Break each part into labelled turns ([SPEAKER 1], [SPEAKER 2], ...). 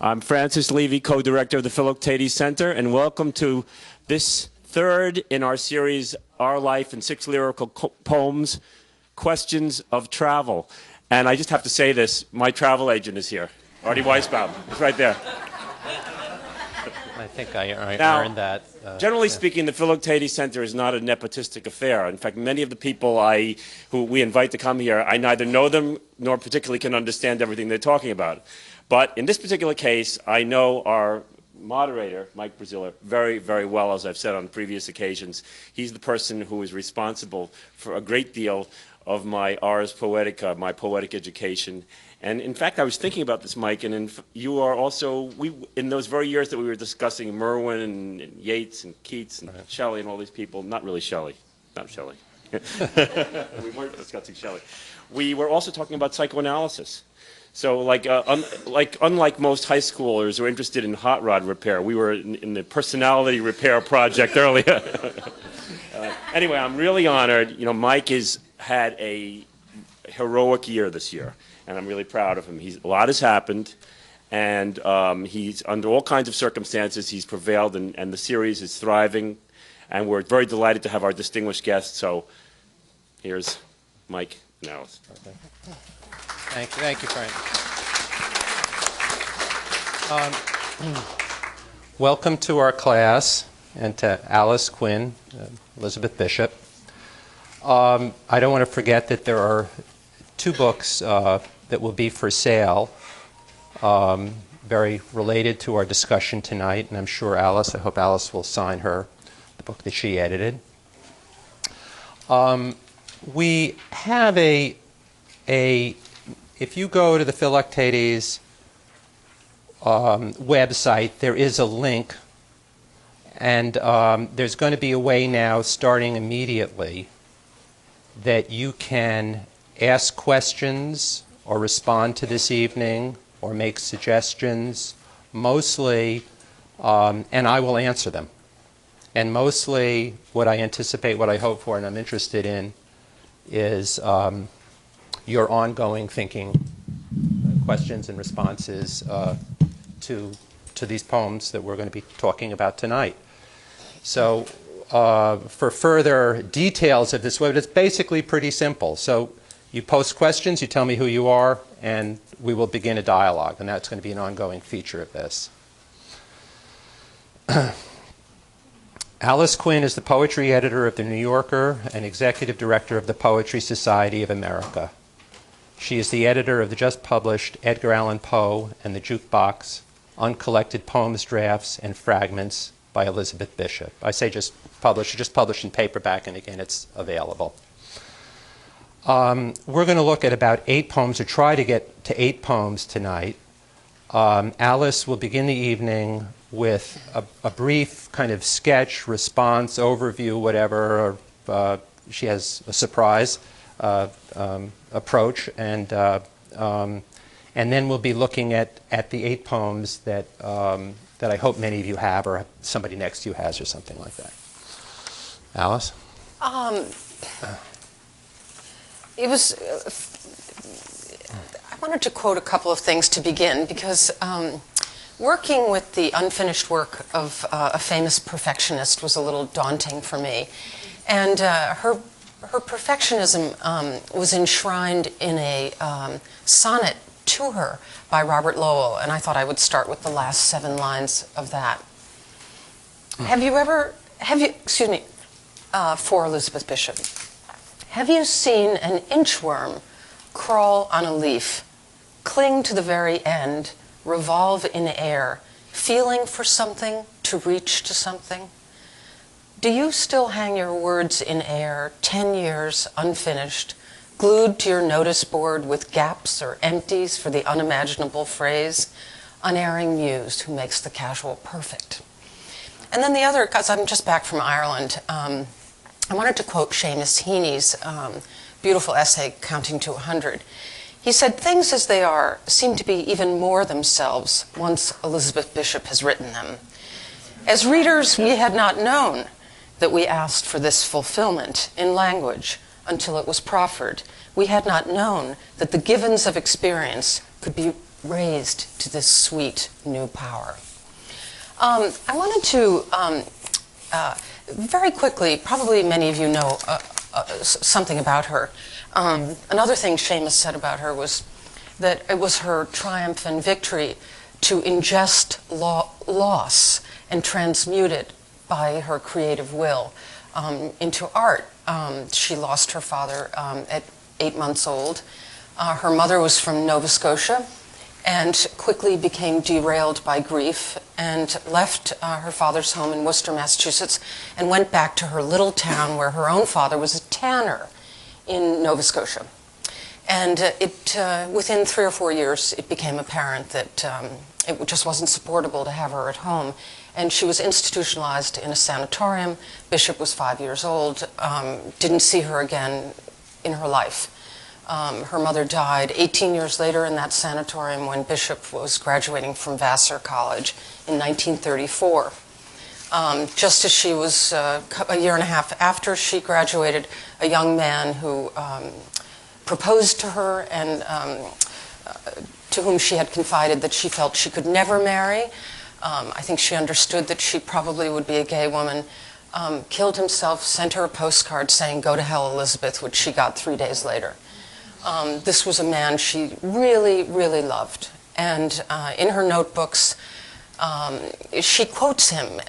[SPEAKER 1] I'm Francis Levy, co-director of the Philoctetes Center, and welcome to this third in our series, Our Life in 6 Lyrical Poems, Questions of Travel. And I just have to say this, my travel agent is here, Artie Weisbaum. He's right there.
[SPEAKER 2] I think I earned that.
[SPEAKER 1] Generally speaking, the Philoctetes Center is not a nepotistic affair. In fact, many of the people who we invite to come here, I neither know them nor particularly can understand everything they're talking about. But in this particular case, I know our moderator, Mike Braziller, very, very well, as I've said on previous occasions. He's the person who is responsible for a great deal of my Ars Poetica, my poetic education. And in fact, I was thinking about this, Mike, and you are also, in those very years that we were discussing Merwin and Yeats and Keats and Shelley and all these people, not really Shelley, not Shelley. We weren't discussing Shelley. We were also talking about psychoanalysis. So unlike most high schoolers who are interested in hot rod repair, we were in the personality repair project earlier. Anyway, I'm really honored. You know, Mike has had a heroic year this year, and I'm really proud of him. A lot has happened, and he's under all kinds of circumstances. He's prevailed, and the series is thriving, and we're very delighted to have our distinguished guests. So here's Mike and Alice.
[SPEAKER 2] Okay. Thank you, Frank. Welcome to our class, and to Alice Quinn, Elizabeth Bishop. I don't want to forget that there are 2 books that will be for sale, very related to our discussion tonight, and I'm sure I hope Alice will sign the book that she edited. We have if you go to the Philoctetes website, there is a link, and there's going to be a way now, starting immediately, that you can ask questions or respond to this evening or make suggestions, mostly, and I will answer them. And mostly what I anticipate, what I hope for, and I'm interested in is your ongoing thinking, questions and responses to these poems that we're going to be talking about tonight. So for further details of this web, it's basically pretty simple. So you post questions, you tell me who you are, and we will begin a dialogue, and that's going to be an ongoing feature of this. Alice Quinn is the poetry editor of The New Yorker and executive director of the Poetry Society of America. She is the editor of the just-published Edgar Allan Poe and the Jukebox, Uncollected Poems, Drafts, and Fragments by Elizabeth Bishop. I say just published in paperback, and again, it's available. We're going to look at about 8 poems, or try to get to 8 poems tonight. Alice will begin the evening with a brief kind of sketch, response, overview, whatever. She has a surprise approach, and then we'll be looking at the 8 poems that I hope many of you have, or somebody next to you has, or something like that. Alice?
[SPEAKER 3] I wanted to quote a couple of things to begin, because working with the unfinished work of a famous perfectionist was a little daunting for me. And her perfectionism was enshrined in a sonnet to her by Robert Lowell, and I thought I would start with the last 7 lines of that. For Elizabeth Bishop. Have you seen an inchworm crawl on a leaf, cling to the very end, revolve in air, feeling for something to reach to something? Do you still hang your words in air, 10 years unfinished, glued to your notice board with gaps or empties for the unimaginable phrase, unerring muse who makes the casual perfect? And then the other, because I'm just back from Ireland, I wanted to quote Seamus Heaney's beautiful essay, Counting to 100. He said, "Things as they are seem to be even more themselves once Elizabeth Bishop has written them. As readers, we had not known that we asked for this fulfillment in language until it was proffered. We had not known that the givens of experience could be raised to this sweet new power. I wanted to very quickly, probably many of you know something about her. Another thing Seamus said about her was that it was her triumph and victory to ingest loss and transmute it by her creative will into art. She lost her father at 8 months old. Her mother was from Nova Scotia and quickly became derailed by grief and left her father's home in Worcester, Massachusetts, and went back to her little town where her own father was a tanner in Nova Scotia. And within 3 or 4 years, it became apparent that it just wasn't supportable to have her at home. And she was institutionalized in a sanatorium. Bishop was 5 years old, didn't see her again in her life. Her mother died 18 years later in that sanatorium when Bishop was graduating from Vassar College in 1934. Just as she was a year and a half after she graduated, a young man who proposed to her and to whom she had confided that she felt she could never marry. I think she understood that she probably would be a gay woman. Killed himself, sent her a postcard saying, "Go to hell, Elizabeth," which she got 3 days later. This was a man she really, really loved. And in her notebooks, she quotes him.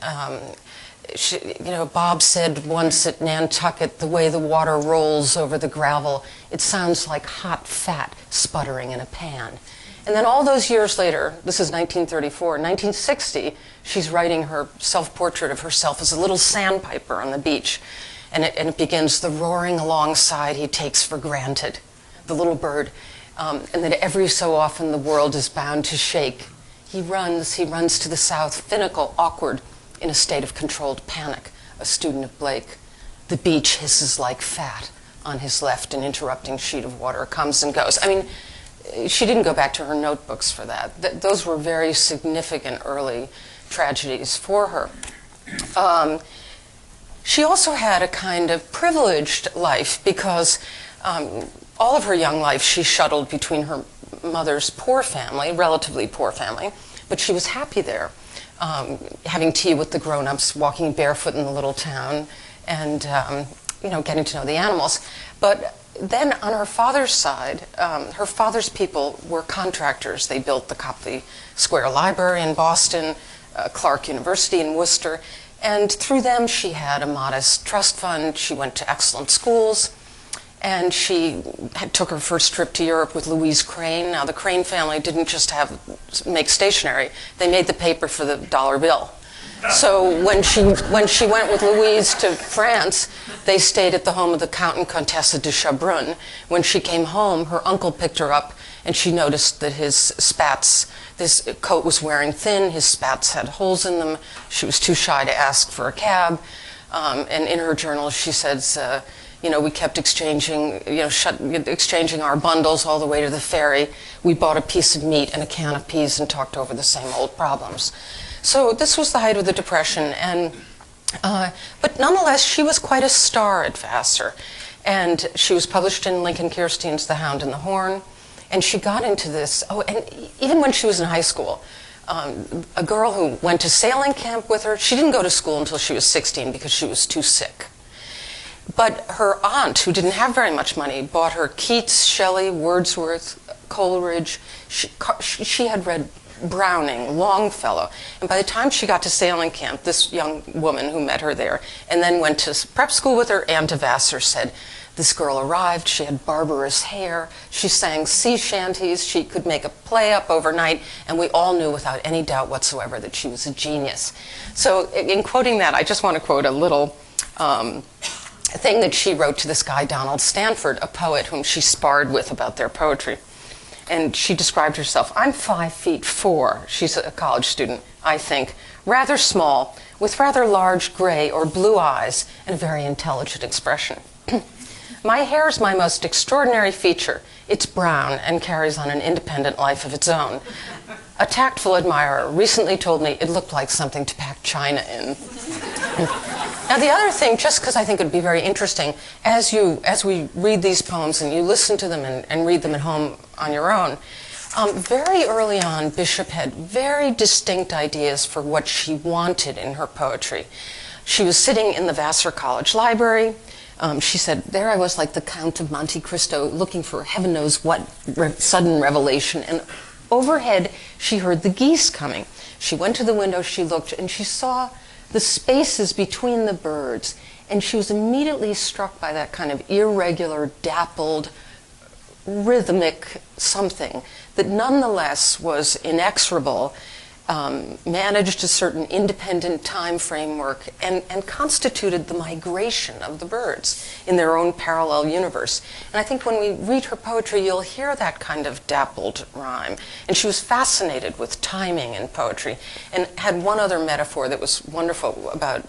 [SPEAKER 3] Bob said once at Nantucket, "The way the water rolls over the gravel, it sounds like hot fat sputtering in a pan." And then all those years later, this is 1934, 1960, she's writing her self-portrait of herself as a little sandpiper on the beach. And it begins, "The roaring alongside he takes for granted," the little bird, and that every so often the world is bound to shake. He runs to the south, finical, awkward, in a state of controlled panic, a student of Blake. The beach hisses like fat on his left, an interrupting sheet of water comes and goes. I mean, she didn't go back to her notebooks for that. Those were very significant early tragedies for her. She also had a kind of privileged life because all of her young life she shuttled between her mother's poor family, relatively poor family, but she was happy there, having tea with the grown-ups, walking barefoot in the little town, and getting to know the animals. But then on her father's side, her father's people were contractors. They built the Copley Square Library in Boston, Clark University in Worcester, and through them she had a modest trust fund. She went to excellent schools, and she took her first trip to Europe with Louise Crane. Now, the Crane family didn't just make stationery. They made the paper for the dollar bill. So when she went with Louise to France, they stayed at the home of the Count and Contessa de Chabrun. When she came home, her uncle picked her up, and she noticed that his spats, this coat was wearing thin, his spats had holes in them. She was too shy to ask for a cab. And in her journal, she says, we kept exchanging our bundles all the way to the ferry. We bought a piece of meat and a can of peas and talked over the same old problems. So this was the height of the Depression, but nonetheless, she was quite a star at Vassar. And she was published in Lincoln Kirstein's The Hound and the Horn, and she got into this, and even when she was in high school, a girl who went to sailing camp with her, she didn't go to school until she was 16 because she was too sick. But her aunt, who didn't have very much money, bought her Keats, Shelley, Wordsworth, Coleridge. She had read Browning, Longfellow. And by the time she got to sailing camp, this young woman who met her there and then went to prep school with her, Anne de Vassar, said, "This girl arrived, she had barbarous hair, she sang sea shanties, she could make a play up overnight, and we all knew without any doubt whatsoever that she was a genius." So in quoting that, I just want to quote a little thing that she wrote to this guy, Donald Stanford, a poet whom she sparred with about their poetry. And she described herself, "I'm 5'4". She's a college student, I think, rather small, with rather large gray or blue eyes and a very intelligent expression. My hair is my most extraordinary feature. It's brown and carries on an independent life of its own. A tactful admirer recently told me it looked like something to pack china in." Now, the other thing, just because I think it would be very interesting, as we read these poems and you listen to them and read them at home on your own, Very early on, Bishop had very distinct ideas for what she wanted in her poetry. She was sitting in the Vassar College Library. She said, there I was like the Count of Monte Cristo looking for heaven knows what sudden revelation. And overhead, she heard the geese coming. She went to the window, she looked, and she saw the spaces between the birds. And she was immediately struck by that kind of irregular, dappled, rhythmic something that nonetheless was inexorable, managed a certain independent time framework, and constituted the migration of the birds in their own parallel universe. And I think when we read her poetry, you'll hear that kind of dappled rhyme. And she was fascinated with timing in poetry, and had one other metaphor that was wonderful about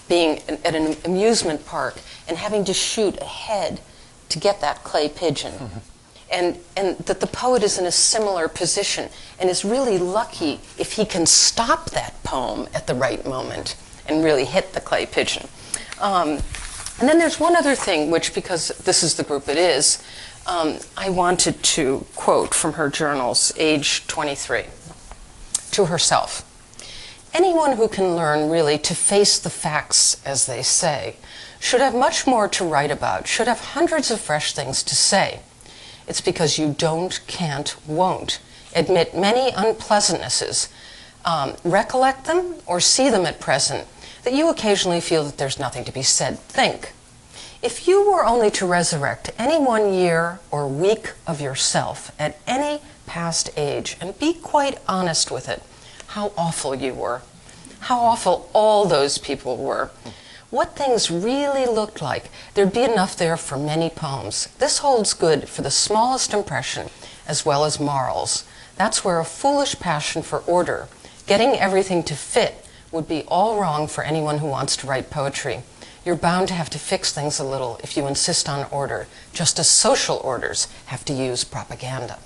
[SPEAKER 3] being at an amusement park and having to shoot ahead to get that clay pigeon. Mm-hmm. And that the poet is in a similar position and is really lucky if he can stop that poem at the right moment and really hit the clay pigeon. And then there's one other thing, which, because this is the group it is, I wanted to quote from her journals, age 23, to herself. Anyone who can learn really to face the facts as they say should have much more to write about, should have hundreds of fresh things to say. It's because you don't, can't, won't admit many unpleasantnesses, recollect them or see them at present, that you occasionally feel that there's nothing to be said. Think. If you were only to resurrect any 1 year or week of yourself at any past age and be quite honest with it, how awful you were, how awful all those people were, what things really looked like, there'd be enough there for many poems. This holds good for the smallest impression as well as morals. That's where a foolish passion for order, getting everything to fit, would be all wrong for anyone who wants to write poetry. You're bound to have to fix things a little if you insist on order, just as social orders have to use propaganda.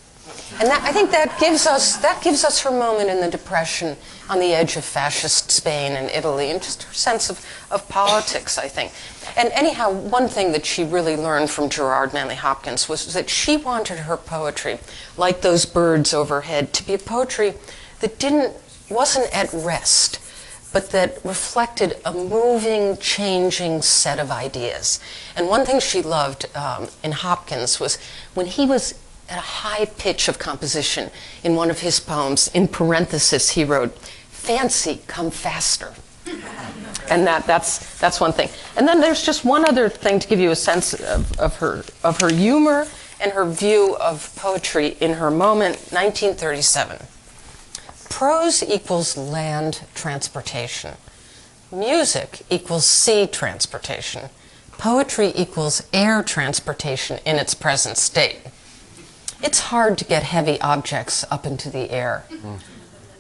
[SPEAKER 3] And I think that gives us her moment in the Depression on the edge of fascist Spain and Italy, and just her sense of politics, I think. And anyhow, one thing that she really learned from Gerard Manley Hopkins was that she wanted her poetry, like those birds overhead, to be a poetry that wasn't at rest, but that reflected a moving, changing set of ideas. And one thing she loved in Hopkins was when he was at a high pitch of composition in one of his poems, in parenthesis, he wrote, "Fancy, come faster." And that's one thing. And then there's just one other thing to give you a sense of her humor and her view of poetry in her moment, 1937. Prose equals land transportation. Music equals sea transportation. Poetry equals air transportation in its present state. It's hard to get heavy objects up into the air.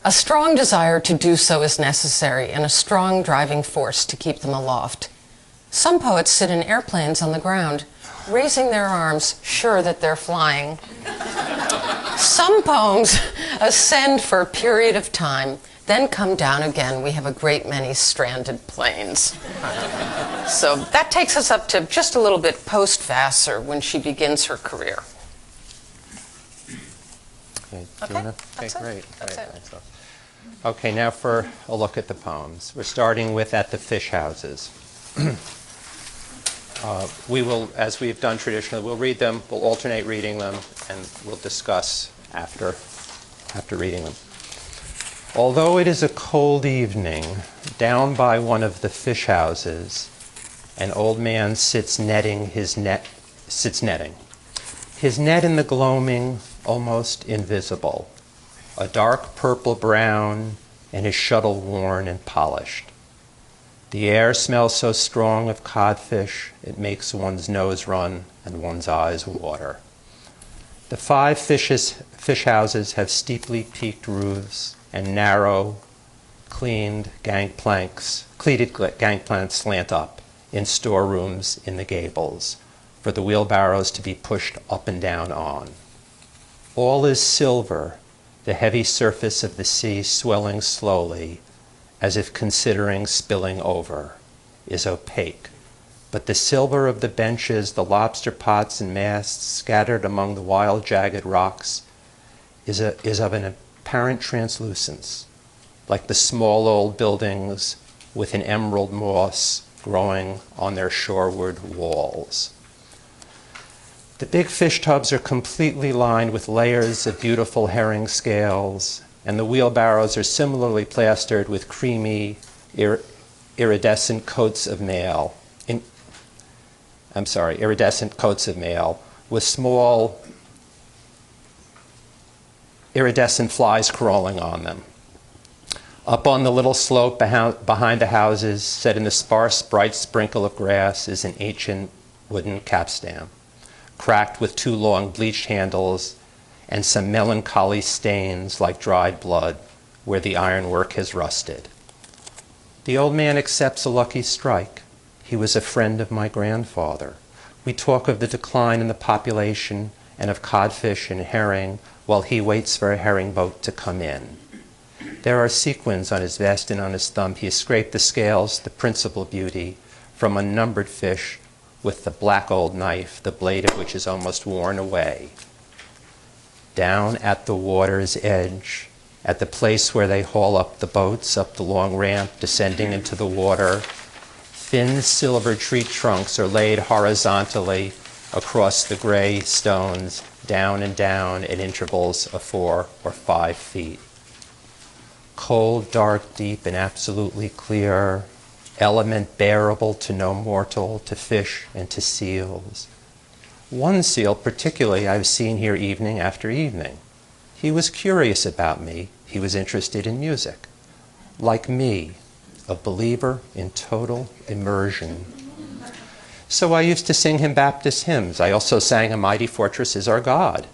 [SPEAKER 3] A strong desire to do so is necessary, and a strong driving force to keep them aloft. Some poets sit in airplanes on the ground, raising their arms, sure that they're flying. Some poems ascend for a period of time, then come down again. We have a great many stranded planes. So that takes us up to just a little bit post-Vassar, when she begins her career.
[SPEAKER 2] Okay,
[SPEAKER 3] That's
[SPEAKER 2] great.
[SPEAKER 3] it. That's it.
[SPEAKER 2] Okay, now for a look at the poems. We're starting with At the Fish Houses. We will, as we've done traditionally, we'll read them, we'll alternate reading them, and we'll discuss after reading them. Although it is a cold evening, down by one of the fish houses, an old man sits netting. His net in the gloaming, almost invisible, a dark purple-brown, and his shuttle worn and polished. The air smells so strong of codfish, it makes one's nose run and one's eyes water. The 5 fish houses have steeply peaked roofs and narrow, cleated gangplanks slant up in storerooms in the gables, for the wheelbarrows to be pushed up and down on. All is silver, the heavy surface of the sea swelling slowly, as if considering spilling over, is opaque. But the silver of the benches, the lobster pots and masts scattered among the wild jagged rocks, is of an apparent translucence, like the small old buildings with an emerald moss growing on their shoreward walls. The big fish tubs are completely lined with layers of beautiful herring scales, and the wheelbarrows are similarly plastered with creamy, iridescent coats of mail. Iridescent coats of mail with small iridescent flies crawling on them. Up on the little slope behind the houses, set in a sparse, bright sprinkle of grass, is an ancient wooden capstan, cracked with 2 long bleached handles and some melancholy stains like dried blood where the ironwork has rusted. The old man accepts a lucky strike. He was a friend of my grandfather. We talk of the decline in the population and of codfish and herring while he waits for a herring boat to come in. There are sequins on his vest and on his thumb. He has scraped the scales, the principal beauty, from unnumbered fish with the black old knife, the blade of which is almost worn away. Down at the water's edge, at the place where they haul up the boats, up the long ramp, descending into the water, thin silver tree trunks are laid horizontally across the gray stones, down and down at intervals of 4 or 5 feet. Cold, dark, deep, and absolutely clear, element bearable to no mortal, to fish and to seals. One seal particularly I've seen here evening after evening. He was curious about me. He was interested in music. Like me, a believer in total immersion. So I used to sing him Baptist hymns. I also sang "A Mighty Fortress Is Our God."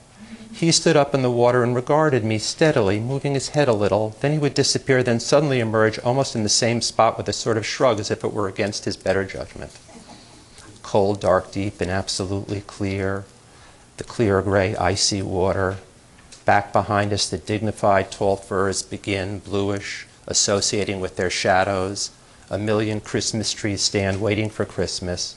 [SPEAKER 2] He stood up in the water and regarded me steadily, moving his head a little. Then he would disappear, then suddenly emerge almost in the same spot with a sort of shrug as if it were against his better judgment. Cold, dark, deep, and absolutely clear. The clear gray, icy water. Back behind us, the dignified tall firs begin, bluish, associating with their shadows. A million Christmas trees stand waiting for Christmas.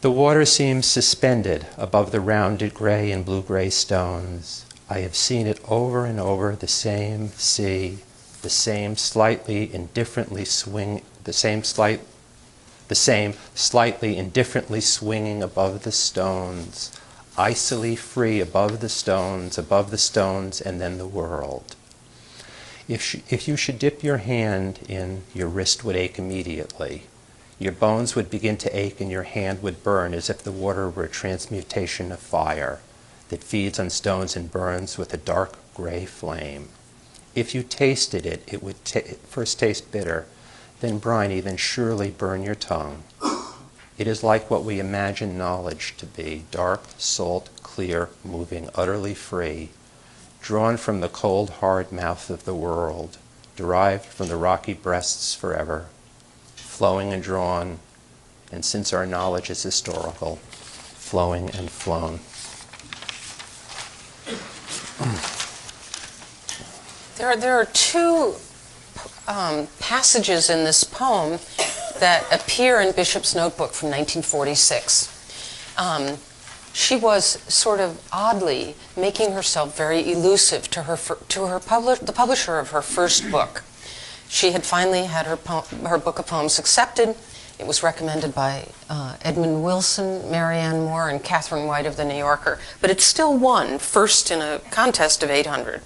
[SPEAKER 2] The water seems suspended above the rounded gray and blue-gray stones. I have seen it over and over, the same sea, the same slightly indifferently swinging above the stones, icily free above the stones, and then the world. If you should dip your hand in, your wrist would ache immediately. Your bones would begin to ache and your hand would burn as if the water were a transmutation of fire that feeds on stones and burns with a dark gray flame. If you tasted it, it would first taste bitter, then briny, then surely burn your tongue. It is like what we imagine knowledge to be, dark, salt, clear, moving, utterly free, drawn from the cold, hard mouth of the world, derived from the rocky breasts forever, flowing and drawn, and since our knowledge is historical, flowing and flown.
[SPEAKER 3] There are 2 passages in this poem that appear in Bishop's notebook from 1946. She was sort of oddly making herself very elusive to the publisher of her first book. She had finally had her book of poems accepted. It was recommended by Edmund Wilson, Marianne Moore, and Catherine White of the New Yorker, but it still won first in a contest of 800.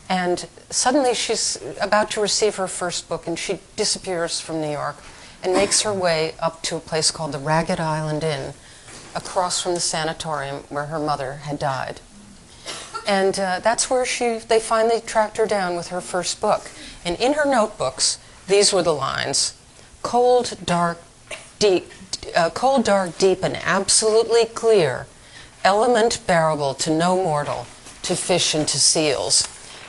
[SPEAKER 3] And suddenly she's about to receive her first book, and she disappears from New York and makes her way up to a place called the Ragged Island Inn, across from the sanatorium where her mother had died. And that's where they finally tracked her down with her first book. And in her notebooks, these were the lines: cold, dark, deep, and absolutely clear, element bearable to no mortal, to fish and to seals.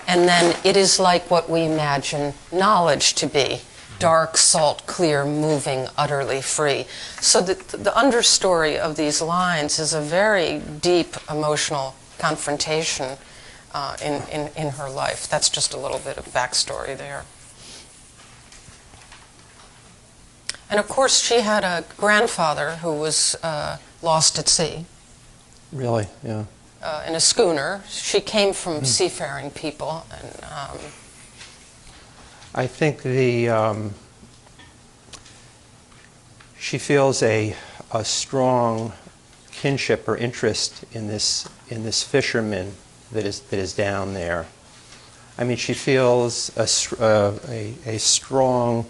[SPEAKER 3] And then it is like what we imagine knowledge to be: dark, salt, clear, moving, utterly free. So the understory of these lines is a very deep emotional confrontation in her life. That's just a little bit of backstory there. And of course, she had a grandfather who was lost at sea.
[SPEAKER 2] Really, yeah.
[SPEAKER 3] in a schooner. She came from seafaring people, and
[SPEAKER 2] I think she feels a strong kinship or interest in this fisherman that is down there. I mean, she feels a strong,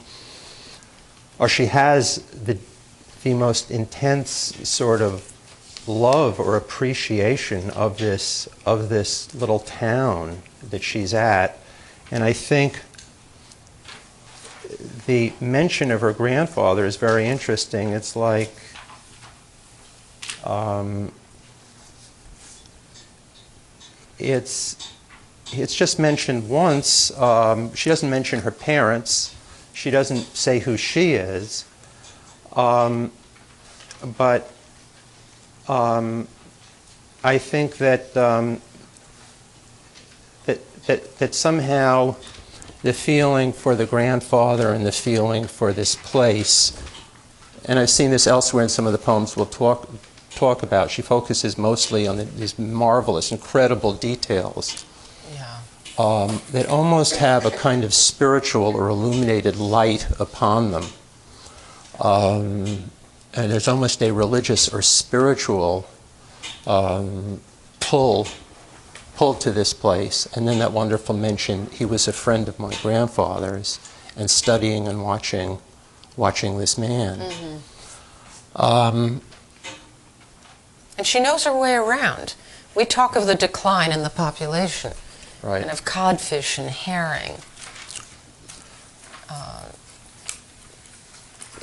[SPEAKER 2] or she has the most intense sort of love or appreciation of this little town that she's at. And I think the mention of her grandfather is very interesting. It's like it's just mentioned once. She doesn't mention her parents. She doesn't say who she is. But I think that that somehow the feeling for the grandfather and the feeling for this place, and I've seen this elsewhere in some of the poems we'll talk about. She focuses mostly on these marvelous, incredible details that almost have a kind of spiritual or illuminated light upon them. And there's almost a religious or spiritual pull to this place. And then that wonderful mention, he was a friend of my grandfather's, and studying and watching this man.
[SPEAKER 3] Mm-hmm. And she knows her way around. We talk of the decline in the population,
[SPEAKER 2] right,
[SPEAKER 3] and of codfish and herring.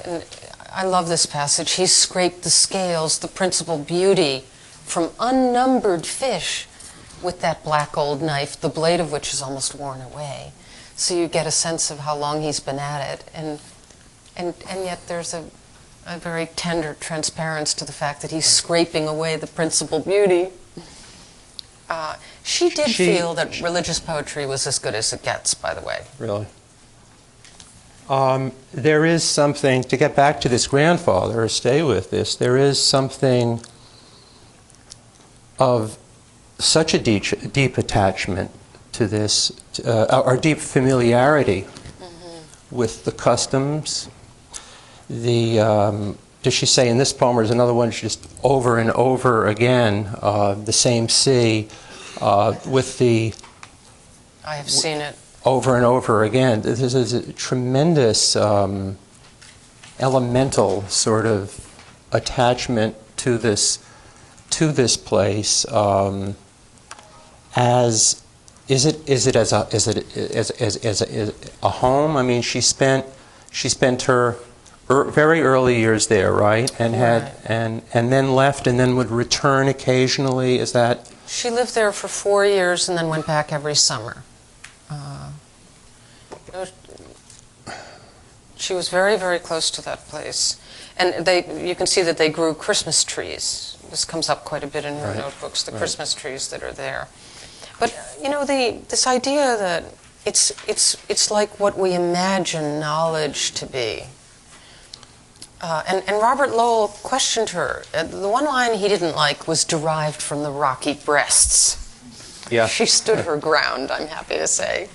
[SPEAKER 3] And I love this passage. He scraped the scales, the principal beauty, from unnumbered fish with that black old knife, the blade of which is almost worn away. So you get a sense of how long he's been at it. And yet there's a very tender transparency to the fact that he's scraping away the principal beauty. She did feel that religious poetry was as good as it gets, by the way.
[SPEAKER 2] Really? There is something, to get back to this grandfather, or stay with this, there is something of such a deep attachment to this, or deep familiarity with the customs. Does she say in this poem, or is another one, she just over and over again, the same sea, with the...
[SPEAKER 3] I have seen it.
[SPEAKER 2] Over and over again. This is a tremendous elemental sort of attachment to this place. As is it as a home? I mean, she spent her very early years there, right? And and then left, and then would return occasionally. Is that?
[SPEAKER 3] She lived there for 4 years and then went back every summer. She was very, very close to that place. And you can see that they grew Christmas trees. This comes up quite a bit in her notebooks, the Christmas trees that are there. But, you know, this idea that it's like what we imagine knowledge to be. And Robert Lowell questioned her. The one line he didn't like was derived from the rocky breasts.
[SPEAKER 2] Yeah.
[SPEAKER 3] She stood her ground, I'm happy to say.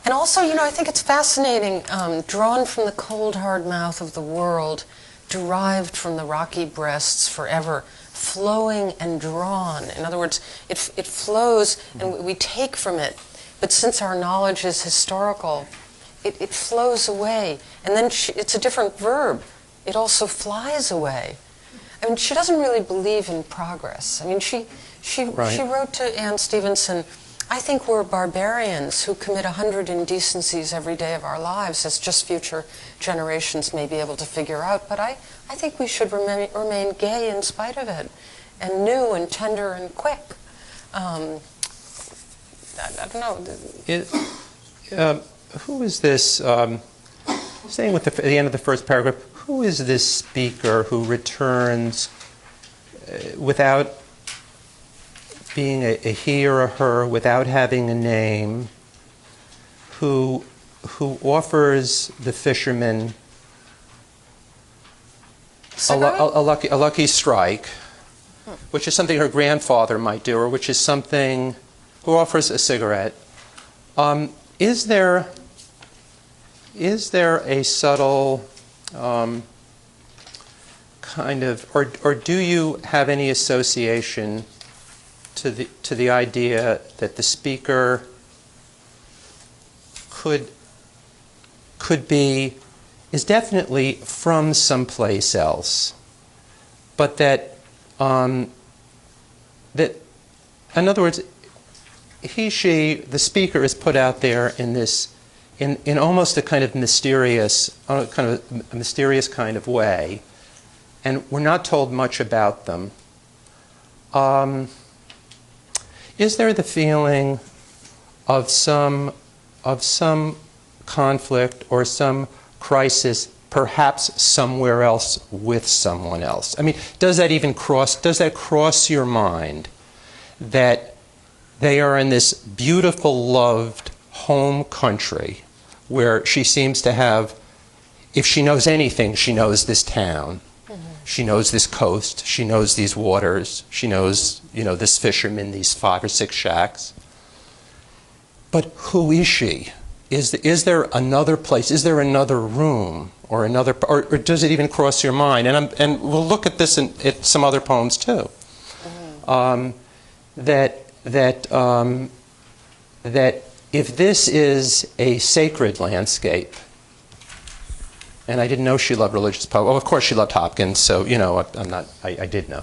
[SPEAKER 3] And also, you know, I think it's fascinating, drawn from the cold, hard mouth of the world, derived from the rocky breasts forever, flowing and drawn. In other words, it flows and we take from it. But since our knowledge is historical, it flows away. And then it's a different verb. It also flies away. I mean, she doesn't really believe in progress. I mean, she wrote to Anne Stevenson, I think we're barbarians who commit 100 indecencies every day of our lives, as just future generations may be able to figure out. But I think we should remain gay in spite of it, and new and tender and quick. I don't know.
[SPEAKER 2] Who is this, saying with the end of the first paragraph, who is this speaker who returns without being a he or a her, without having a name, who offers the fisherman a lucky strike, which is something her grandfather might do, or which is something who offers a cigarette. Is there a subtle kind of, or do you have any association to the idea that the speaker is definitely from someplace else, but that in other words, the speaker is put out there in almost a kind of mysterious kind of way, and we're not told much about them. Is there the feeling of some conflict or some crisis, perhaps somewhere else with someone else? I mean, does that cross your mind that they are in this beautiful, loved home country where she seems to have, if she knows anything, she knows this town. She knows this coast. She knows these waters. She knows, this fisherman, these 5 or 6 shacks. But who is she? Is there another place? Is there another room or another? Or does it even cross your mind? And we'll look at this at some other poems too. That if this is a sacred landscape. And I didn't know she loved religious poetry. Well, of course she loved Hopkins, so, I did know.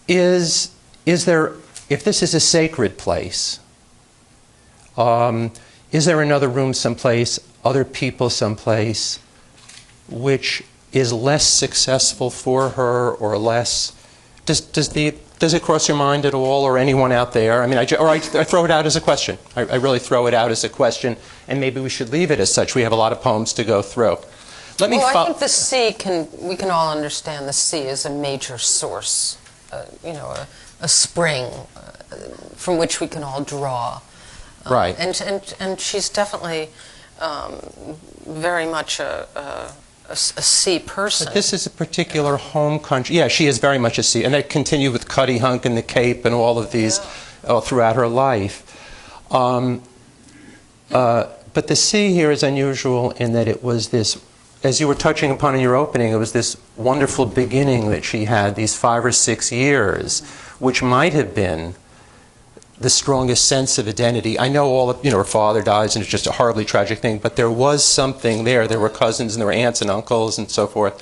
[SPEAKER 2] Is there, if this is a sacred place, is there another room someplace, other people someplace, which is less successful for her or less, does it cross your mind at all, or anyone out there? I mean, I throw it out as a question. I really throw it out as a question, and maybe we should leave it as such. We have a lot of poems to go through.
[SPEAKER 3] I think the sea we can all understand the sea is a major source, a spring from which we can all draw.
[SPEAKER 2] Right.
[SPEAKER 3] And she's definitely very much a sea person.
[SPEAKER 2] But this is a particular home country. Yeah, she is very much a sea. And they continue with Cutty Hunk and the Cape and all of these throughout her life. But the sea here is unusual in that it was this, as you were touching upon in your opening, it was this wonderful beginning that she had, these 5 or 6 years, which might have been the strongest sense of identity. I know all of, her father dies and it's just a horribly tragic thing, but there was something there. There were cousins and there were aunts and uncles and so forth.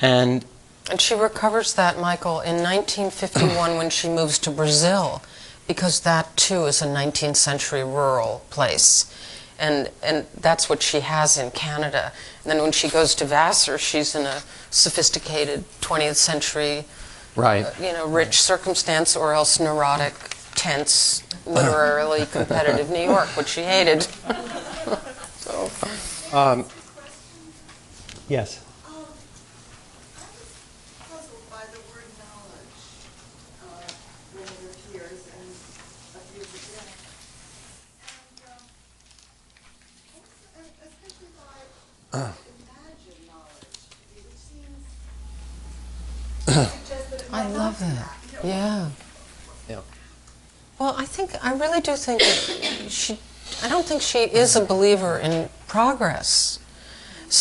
[SPEAKER 2] And
[SPEAKER 3] she recovers that, Michael, in 1951 when she moves to Brazil, because that too is a 19th century rural place. And that's what she has in Canada. And then when she goes to Vassar, she's in a sophisticated 20th century, rich circumstance, or else neurotic, tense, literarily competitive New York, which she hated.
[SPEAKER 2] Yes.
[SPEAKER 4] I was puzzled by the word knowledge when it appears and appears again. And especially by imagined knowledge, which seems to suggest that it
[SPEAKER 3] I
[SPEAKER 4] might
[SPEAKER 3] love
[SPEAKER 4] not be
[SPEAKER 3] that.
[SPEAKER 4] that.
[SPEAKER 3] Yeah. Well, I really do think that I don't think she is a believer in progress.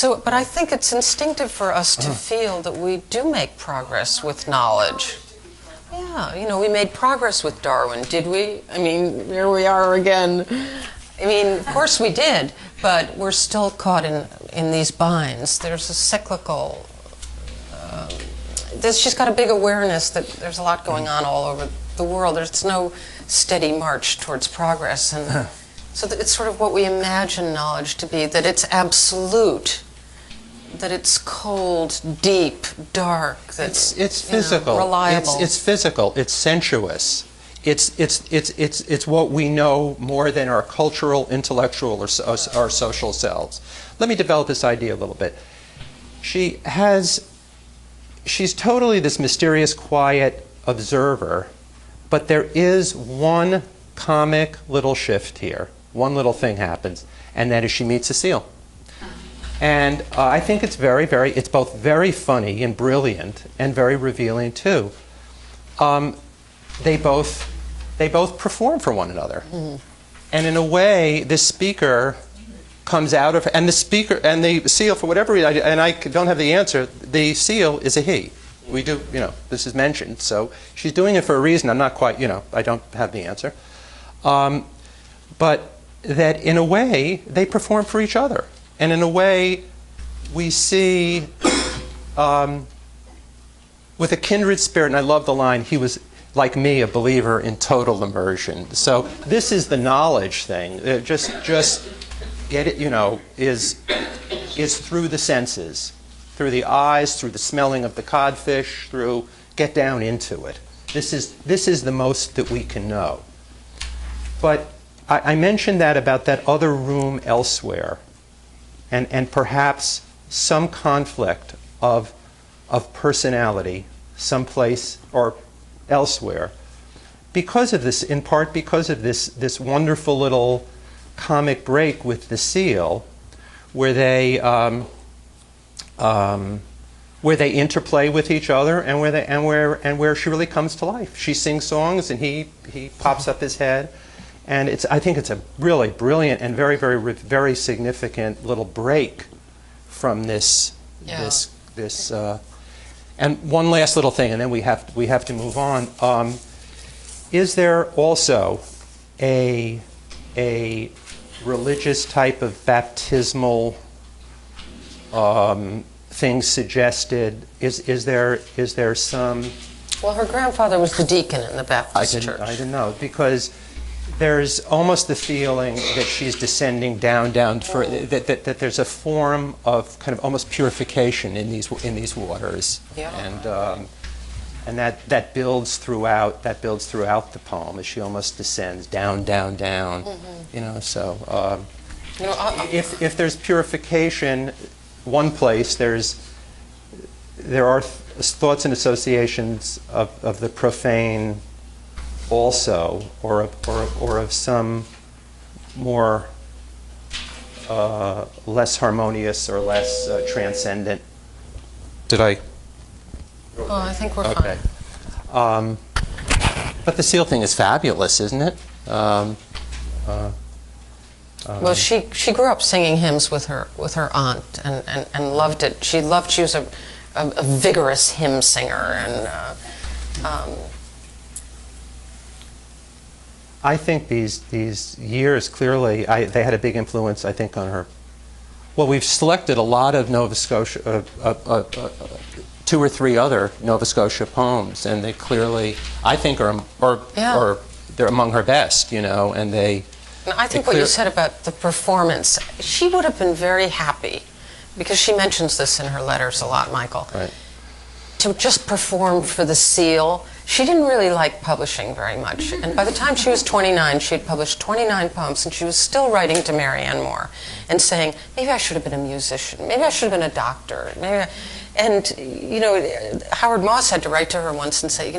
[SPEAKER 3] But I think it's instinctive for us to feel that we do make progress with knowledge. Yeah, we made progress with Darwin, did we? I mean, here we are again. I mean, of course we did, but we're still caught in these binds. There's a cyclical, she's got a big awareness that there's a lot going on all over the world. There's no steady march towards progress, and so it's sort of what we imagine knowledge to be, that it's absolute, that it's cold, deep, dark, that
[SPEAKER 2] it's physical,
[SPEAKER 3] reliable.
[SPEAKER 2] It's physical, it's sensuous, it's what we know more than our cultural, intellectual, or our social selves. Let me develop this idea a little bit. She's totally this mysterious, quiet observer. But there is one comic little shift here. One little thing happens, and that is she meets a seal. And I think it's it's both very funny and brilliant and very revealing too. They both perform for one another. And in a way, this speaker comes out of, and the speaker, and the seal, for whatever reason, and I don't have the answer, the seal is a he. We do, this is mentioned, so she's doing it for a reason. I'm not quite, I don't have the answer. But that in a way, they perform for each other. And in a way, we see, with a kindred spirit, and I love the line, he was, like me, a believer in total immersion. So this is the knowledge thing. Just get it, is through the senses, through the eyes, through the smelling of the codfish, through get down into it. This is the most that we can know. But I mentioned that about that other room elsewhere, and perhaps some conflict of personality, someplace or elsewhere, because of this, in part because of this wonderful little comic break with the seal, where they interplay with each other, and where she really comes to life. She sings songs, and he pops up his head, and I think it's a really brilliant and very significant little break from this. And one last little thing, and then we have to move on. Is there also a religious type of baptismal thing suggested? Is there some?
[SPEAKER 3] Well, her grandfather was the deacon in the Baptist church.
[SPEAKER 2] I didn't know, because there's almost the feeling that she's descending down that there's a form of kind of almost purification in these waters, and that builds throughout the poem as she almost descends down. So if there's purification, one place there are thoughts and associations of the profane also, or of some more less harmonious or less transcendent. Did I?
[SPEAKER 3] Oh, I think we're
[SPEAKER 2] okay.
[SPEAKER 3] fine.
[SPEAKER 2] But the seal thing is fabulous, isn't it?
[SPEAKER 3] Well, she grew up singing hymns with her aunt and loved it. She was a vigorous hymn singer, and
[SPEAKER 2] I think these years clearly they had a big influence, I think, on her. Well, we've selected a lot of Nova Scotia, 2 or 3 other Nova Scotia poems, and they clearly, I think, are they're among her best, and they.
[SPEAKER 3] And I think what you said about the performance, she would have been very happy, because she mentions this in her letters a lot, Michael.
[SPEAKER 2] Right.
[SPEAKER 3] To just perform for the seal. She didn't really like publishing very much, and by the time she was 29, she had published 29 poems, and she was still writing to Marianne Moore and saying, maybe I should have been a musician, maybe I should have been a doctor, and Howard Moss had to write to her once and say,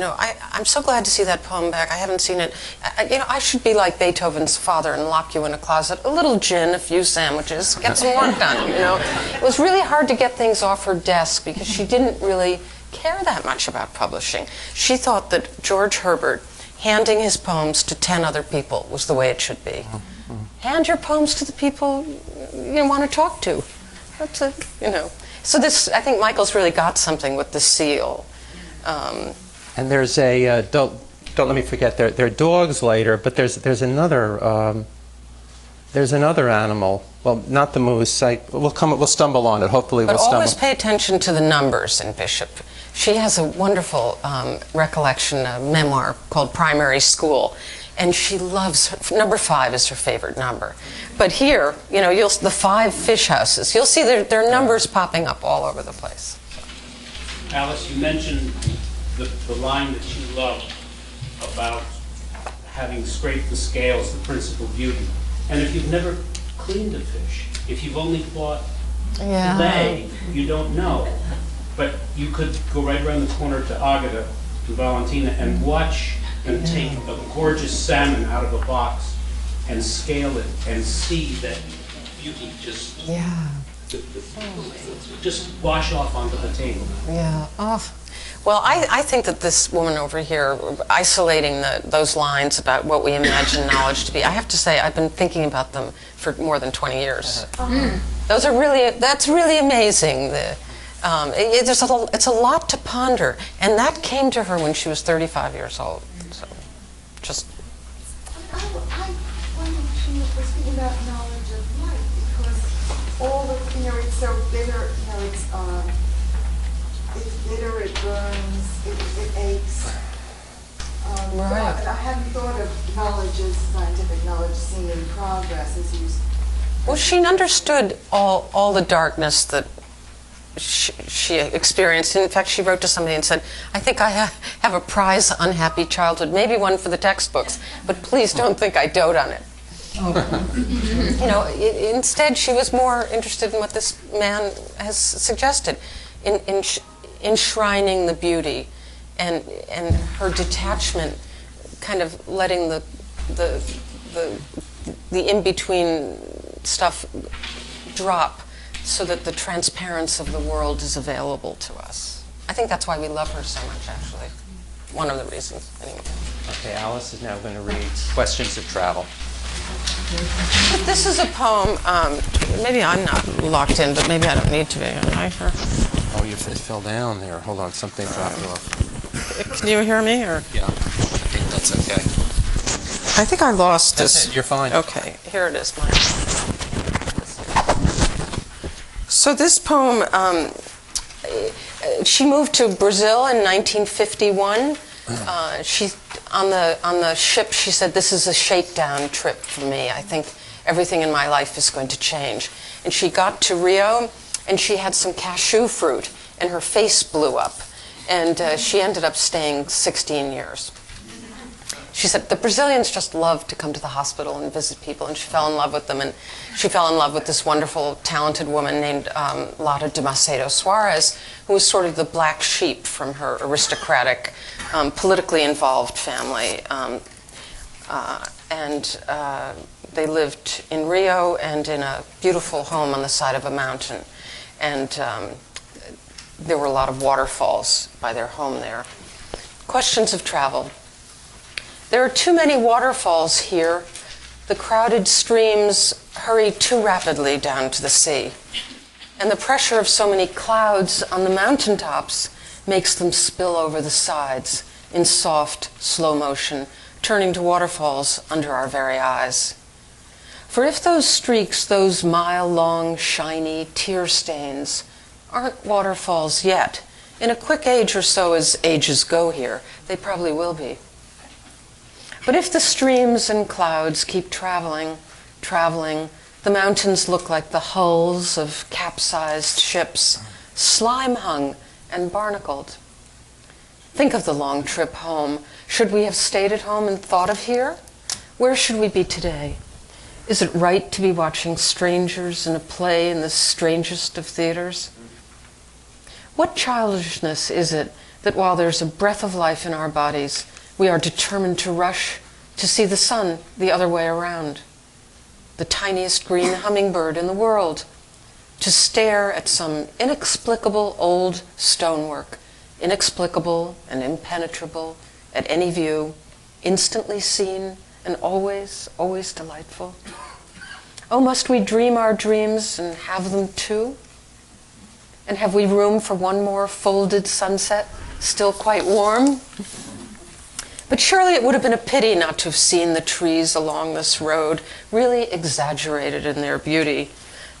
[SPEAKER 3] I'm so glad to see that poem back. I haven't seen it. I should be like Beethoven's father and lock you in a closet, a little gin, a few sandwiches, get some work done. It was really hard to get things off her desk because she didn't really care that much about publishing. She thought that George Herbert handing his poems to 10 other people was the way it should be. Hand your poems to the people you want to talk to. That's it, So this, I think Michael's really got something with the seal.
[SPEAKER 2] And there's a don't let me forget. There are dogs later, but there's another animal. Well, not the moose. We'll stumble on it. Hopefully, we'll stumble.
[SPEAKER 3] But always pay attention to the numbers in Bishop. She has a wonderful recollection, a memoir called Primary School, and she loves number 5 is her favorite number. But here, the 5 fish houses. You'll see there are numbers popping up all over the place.
[SPEAKER 5] Alice, you mentioned the line that you love about having scraped the scales, the principal beauty. And if you've never cleaned a fish, if you've only bought fillet, you don't know. But you could go right around the corner to Agata, to Valentina, and watch and take a gorgeous salmon out of a box and scale it and see that beauty just just wash off onto the table.
[SPEAKER 3] Yeah. Oh. Well, I think that this woman over here, isolating those lines about what we imagine knowledge to be, I have to say I've been thinking about them for more than 20 years. That's really amazing. It's a lot to ponder, and that came to her when she was 35 years old. So, just.
[SPEAKER 4] I wonder if she was thinking about knowledge of life, because all the, it's so bitter, it's bitter, it burns, it aches.
[SPEAKER 3] Right.
[SPEAKER 4] But I hadn't thought of knowledge as scientific knowledge, seeing progress as you.
[SPEAKER 3] Well, she understood all the darkness that she experienced. In fact, she wrote to somebody and said, I think I have a prize unhappy childhood, maybe one for the textbooks, but please don't think I dote on it. Instead, she was more interested in what this man has suggested, in enshrining the beauty and her detachment, kind of letting the in-between stuff drop so that the transparency of the world is available to us. I think that's why we love her so much, actually. One of the reasons, anyway.
[SPEAKER 2] Okay, Alice is now going to read Questions of Travel.
[SPEAKER 3] But this is a poem, maybe I'm not locked in, but maybe I don't need to be. Am I?
[SPEAKER 2] Oh, it fell down there. Hold on, something dropped off.
[SPEAKER 3] Can you hear me? Or?
[SPEAKER 2] Yeah, I think that's okay.
[SPEAKER 3] I think I lost
[SPEAKER 2] That's
[SPEAKER 3] this.
[SPEAKER 2] it, you're fine.
[SPEAKER 3] Okay, here it is. So this poem, she moved to Brazil in 1951. She on the ship. She said, "This is a shakedown trip for me. I think everything in my life is going to change." And she got to Rio, and she had some cashew fruit, and her face blew up, and she ended up staying 16 years. She said the Brazilians just love to come to the hospital and visit people, and she fell in love with them. And she fell in love with this wonderful, talented woman named Lada de Macedo Soares, who was sort of the black sheep from her aristocratic, politically involved family. They lived in Rio and in a beautiful home on the side of a mountain. And there were a lot of waterfalls by their home there. Questions of travel. There are too many waterfalls here. The crowded streams hurry too rapidly down to the sea. And the pressure of so many clouds on the mountaintops makes them spill over the sides in soft, slow motion, turning to waterfalls under our very eyes. For if those streaks, those mile-long, shiny tear stains, aren't waterfalls yet, in a quick age or so as ages go here, they probably will be. But if the streams and clouds keep traveling, the mountains look like the hulls of capsized ships, slime-hung and barnacled. Think of the long trip home. Should we have stayed at home and thought of here? Where should we be today? Is it right to be watching strangers in a play in the strangest of theaters? What childishness is it that while there's a breath of life in our bodies, we are determined to rush to see the sun the other way around, the tiniest green hummingbird in the world, to stare at some inexplicable old stonework, inexplicable and impenetrable at any view, instantly seen and always, always delightful. Oh, must we dream our dreams and have them too? And have we room for one more folded sunset, still quite warm? But surely it would have been a pity not to have seen the trees along this road, really exaggerated in their beauty,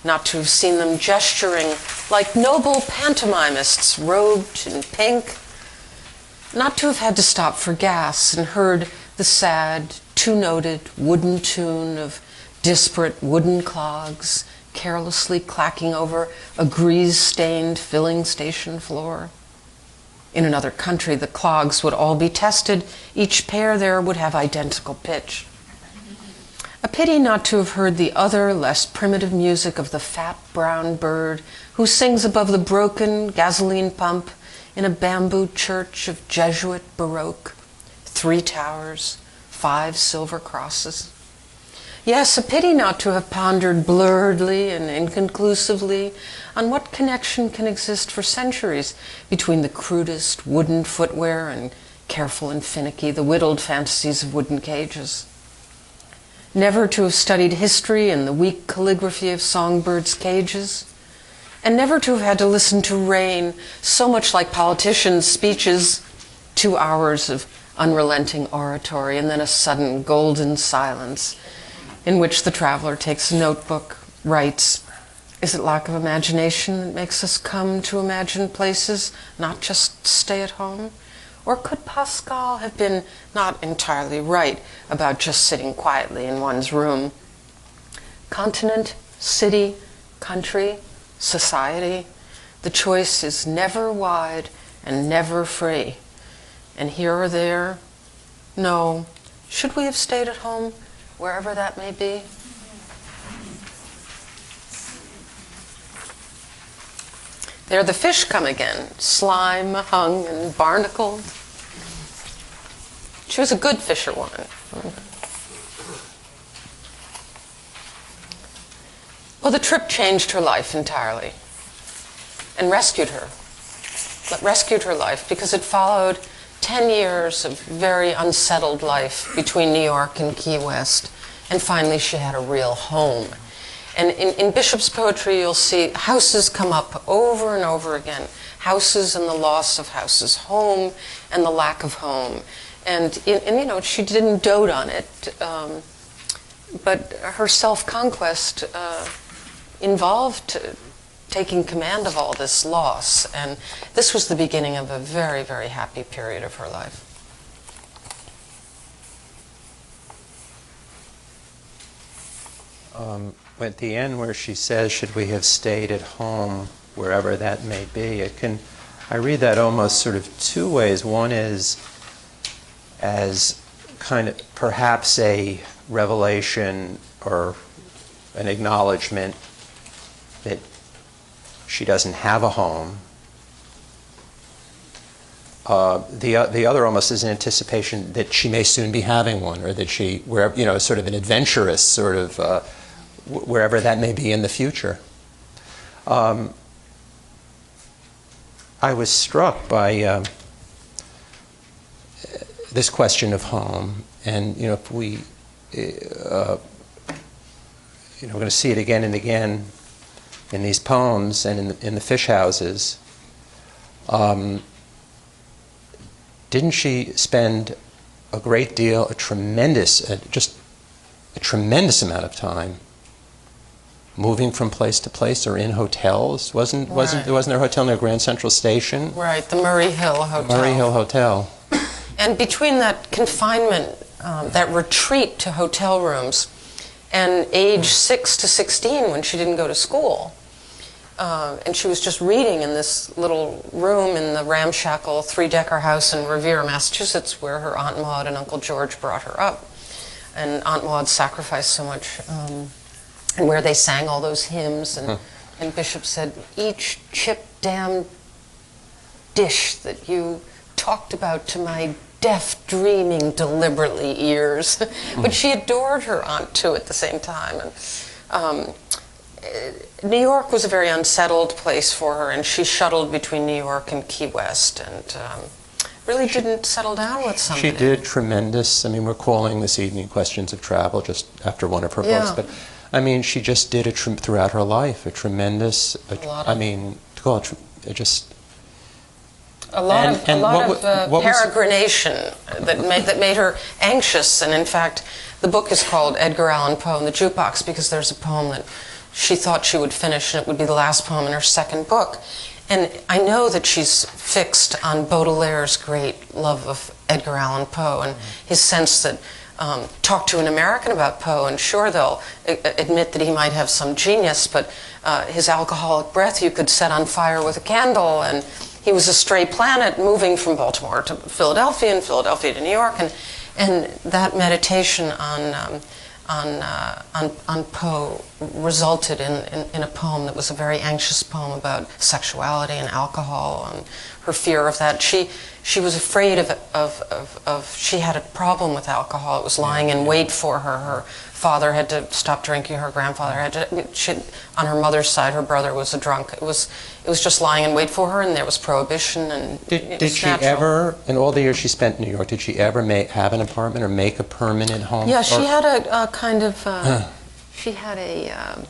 [SPEAKER 3] not to have seen them gesturing like noble pantomimists robed in pink, not to have had to stop for gas and heard the sad, two-noted wooden tune of disparate wooden clogs carelessly clacking over a grease-stained filling station floor. In another country, the clogs would all be tested. Each pair there would have identical pitch. A pity not to have heard the other, less primitive music of the fat brown bird who sings above the broken gasoline pump in a bamboo church of Jesuit Baroque, 3 towers, 5 silver crosses. Yes, a pity not to have pondered blurredly and inconclusively on what connection can exist for centuries between the crudest wooden footwear and careful and finicky, the whittled fantasies of wooden cages. Never to have studied history and the weak calligraphy of songbirds' cages, and never to have had to listen to rain, so much like politicians' speeches, 2 hours of unrelenting oratory, and then a sudden golden silence in which the traveler takes a notebook, writes. Is it lack of imagination that makes us come to imagine places, not just stay at home? Or could Pascal have been not entirely right about just sitting quietly in one's room? Continent, city, country, society, the choice is never wide and never free. And here or there, no, should we have stayed at home, wherever that may be? There the fish come again, slime hung and barnacled. She was a good fisherwoman. Well, the trip changed her life entirely and rescued her. Rescued her life because it followed 10 years of very unsettled life between New York and Key West, and finally she had a real home. And in Bishop's poetry, you'll see houses come up over and over again. Houses and the loss of houses, home and the lack of home. And you know, she didn't dote on it, but her self-conquest involved taking command of all this loss. And this was the beginning of a very, very happy period of her life.
[SPEAKER 2] At the end where she says, should we have stayed at home, wherever that may be, I read that almost sort of 2 ways. One is as kind of perhaps a revelation or an acknowledgement that she doesn't have a home. The other almost is an anticipation that she may soon be having one, or that she, wherever, you know, sort of an adventurous sort of, wherever that may be in the future. I was struck by this question of home, and you know, if we, you know, we're going to see it again and again in these poems and in the fish houses. Didn't she spend a great deal, just a tremendous amount of time moving from place to place or in hotels? Wasn't there a hotel near Grand Central Station?
[SPEAKER 3] Right, the Murray Hill Hotel.
[SPEAKER 2] Murray Hill Hotel.
[SPEAKER 3] And between that confinement, that retreat to hotel rooms, and age 6 to 16 when she didn't go to school, and she was just reading in this little room in the ramshackle 3-decker house in Revere, Massachusetts, where her Aunt Maud and Uncle George brought her up. And Aunt Maud sacrificed so much, and where they sang all those hymns. And Bishop said, each chip-damned dish that you talked about to my deaf, dreaming, deliberately ears. But she adored her aunt, too, at the same time. And, New York was a very unsettled place for her, and she shuttled between New York and Key West, and really didn't settle down with somebody.
[SPEAKER 2] She did tremendous, I mean, we're calling this evening Questions of Travel just after one of her books, but I mean, she just did throughout her life, a tremendous, I mean, to call it just...
[SPEAKER 3] A lot of peregrination that made her anxious, and in fact, the book is called Edgar Allan Poe and the Jukebox because there's a poem that she thought she would finish, and it would be the last poem in her second book. And I know that she's fixed on Baudelaire's great love of Edgar Allan Poe and his sense that talk to an American about Poe, and sure, they'll admit that he might have some genius, but his alcoholic breath you could set on fire with a candle, and he was a stray planet moving from Baltimore to Philadelphia and Philadelphia to New York, and that meditation on Poe resulted in a poem that was a very anxious poem about sexuality and alcohol and her fear of that. She was afraid of she had a problem with alcohol. It was lying in wait for her. Her father had to stop drinking. Her grandfather had to. On her mother's side, her brother was a drunk. It was just lying in wait for her, and there was prohibition. And
[SPEAKER 2] did she ever, in all the years she spent in New York, did she ever have an apartment or make a permanent home?
[SPEAKER 3] Yeah, she had a kind of. She had a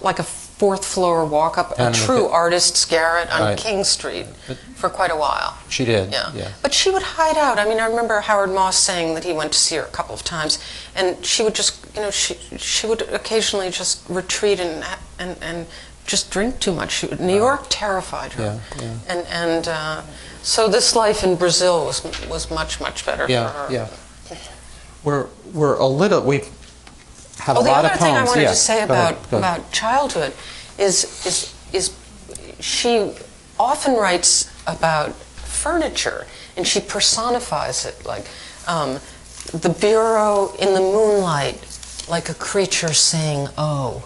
[SPEAKER 3] like a fourth floor walk up, a true artist's garret on King Street for quite a while.
[SPEAKER 2] She did.
[SPEAKER 3] Yeah. But she would hide out. I mean, I remember Howard Moss saying that he went to see her a couple of times, and she would just, she would occasionally just retreat and just drink too much. New York terrified her. And so this life in Brazil was much better for her.
[SPEAKER 2] Yeah. We're a little we have a lot of poems.
[SPEAKER 3] The other thing I wanted to say about childhood is she often writes about furniture, and she personifies it, like the bureau in the moonlight, like a creature saying, "Oh,"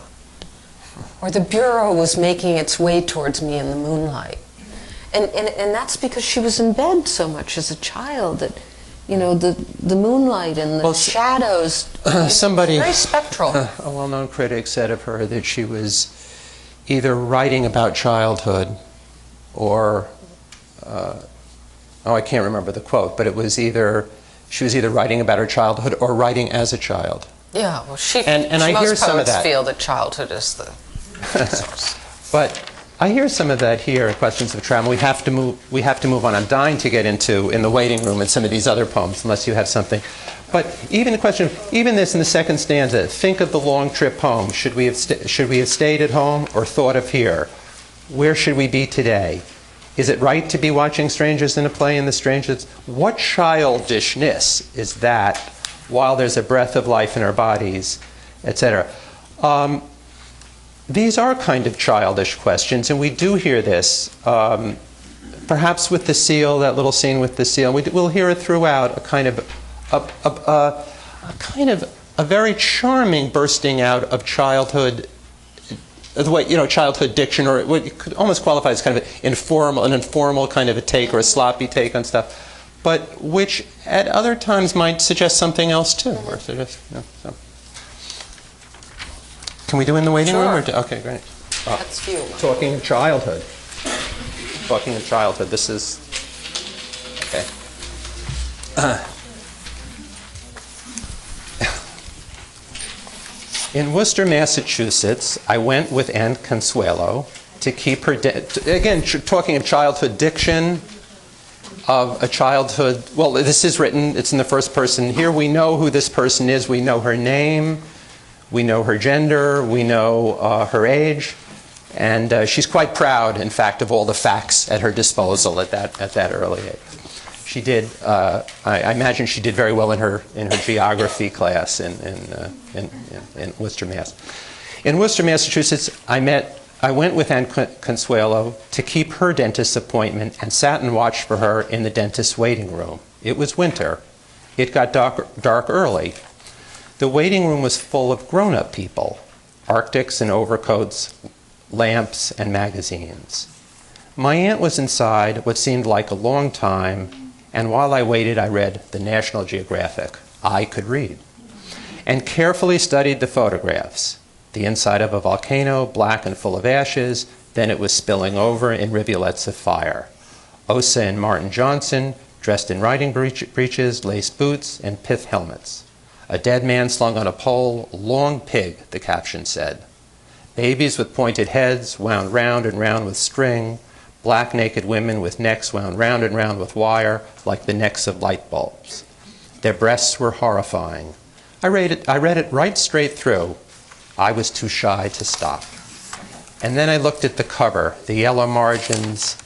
[SPEAKER 3] or the bureau was making its way towards me in the moonlight, and that's because she was in bed so much as a child that. The moonlight and the shadows.
[SPEAKER 2] Somebody,
[SPEAKER 3] very spectral.
[SPEAKER 2] A well-known critic said of her that she was either writing about childhood or, I can't remember the quote, but it was she was either writing about her childhood or writing as a child.
[SPEAKER 3] Yeah, well,
[SPEAKER 2] and I hear some of that.
[SPEAKER 3] Feel that childhood is the source.
[SPEAKER 2] But I hear some of that here in Questions of Travel. We have to move on. I'm dying to get into In the Waiting Room and some of these other poems, unless you have something. But even this in the second stanza, think of the long trip home. Should we have stayed at home or thought of here? Where should we be today? Is it right to be watching strangers in a play in the strangers? What childishness is that while there's a breath of life in our bodies, etc.? These are kind of childish questions, and we do hear this, perhaps with the seal, that little scene with the seal. We'll hear it throughout, a kind of a very charming bursting out of childhood, the way childhood diction, or what you could almost qualify as kind of an informal kind of a take or a sloppy take on stuff, but which at other times might suggest something else too. Or suggest, Can we do In the Waiting Room? Okay, great.
[SPEAKER 3] That's you.
[SPEAKER 2] Talking of childhood. This is... Okay. In Worcester, Massachusetts, I went with Aunt Consuelo to keep her... Again, talking of childhood diction, of a childhood... Well, this is written, it's in the first person. Here we know who this person is. We know her name. We know her gender, we know her age, and she's quite proud, in fact, of all the facts at her disposal at that early age. She did. I imagine she did very well in her geography class in Worcester, Mass. In Worcester, Massachusetts, I went with Aunt Consuelo to keep her dentist's appointment and sat and watched for her in the dentist's waiting room. It was winter. It got dark early. The waiting room was full of grown-up people, Arctics and overcoats, lamps and magazines. My aunt was inside what seemed like a long time, and while I waited, I read the National Geographic. I could read. And carefully studied the photographs. The inside of a volcano, black and full of ashes, then it was spilling over in rivulets of fire. Osa and Martin Johnson, dressed in riding breeches, lace boots, and pith helmets. A dead man slung on a pole, long pig, the caption said. Babies with pointed heads, wound round and round with string, black naked women with necks wound round and round with wire, like the necks of light bulbs. Their breasts were horrifying. I read it right straight through. I was too shy to stop. And then I looked at the cover, the yellow margins,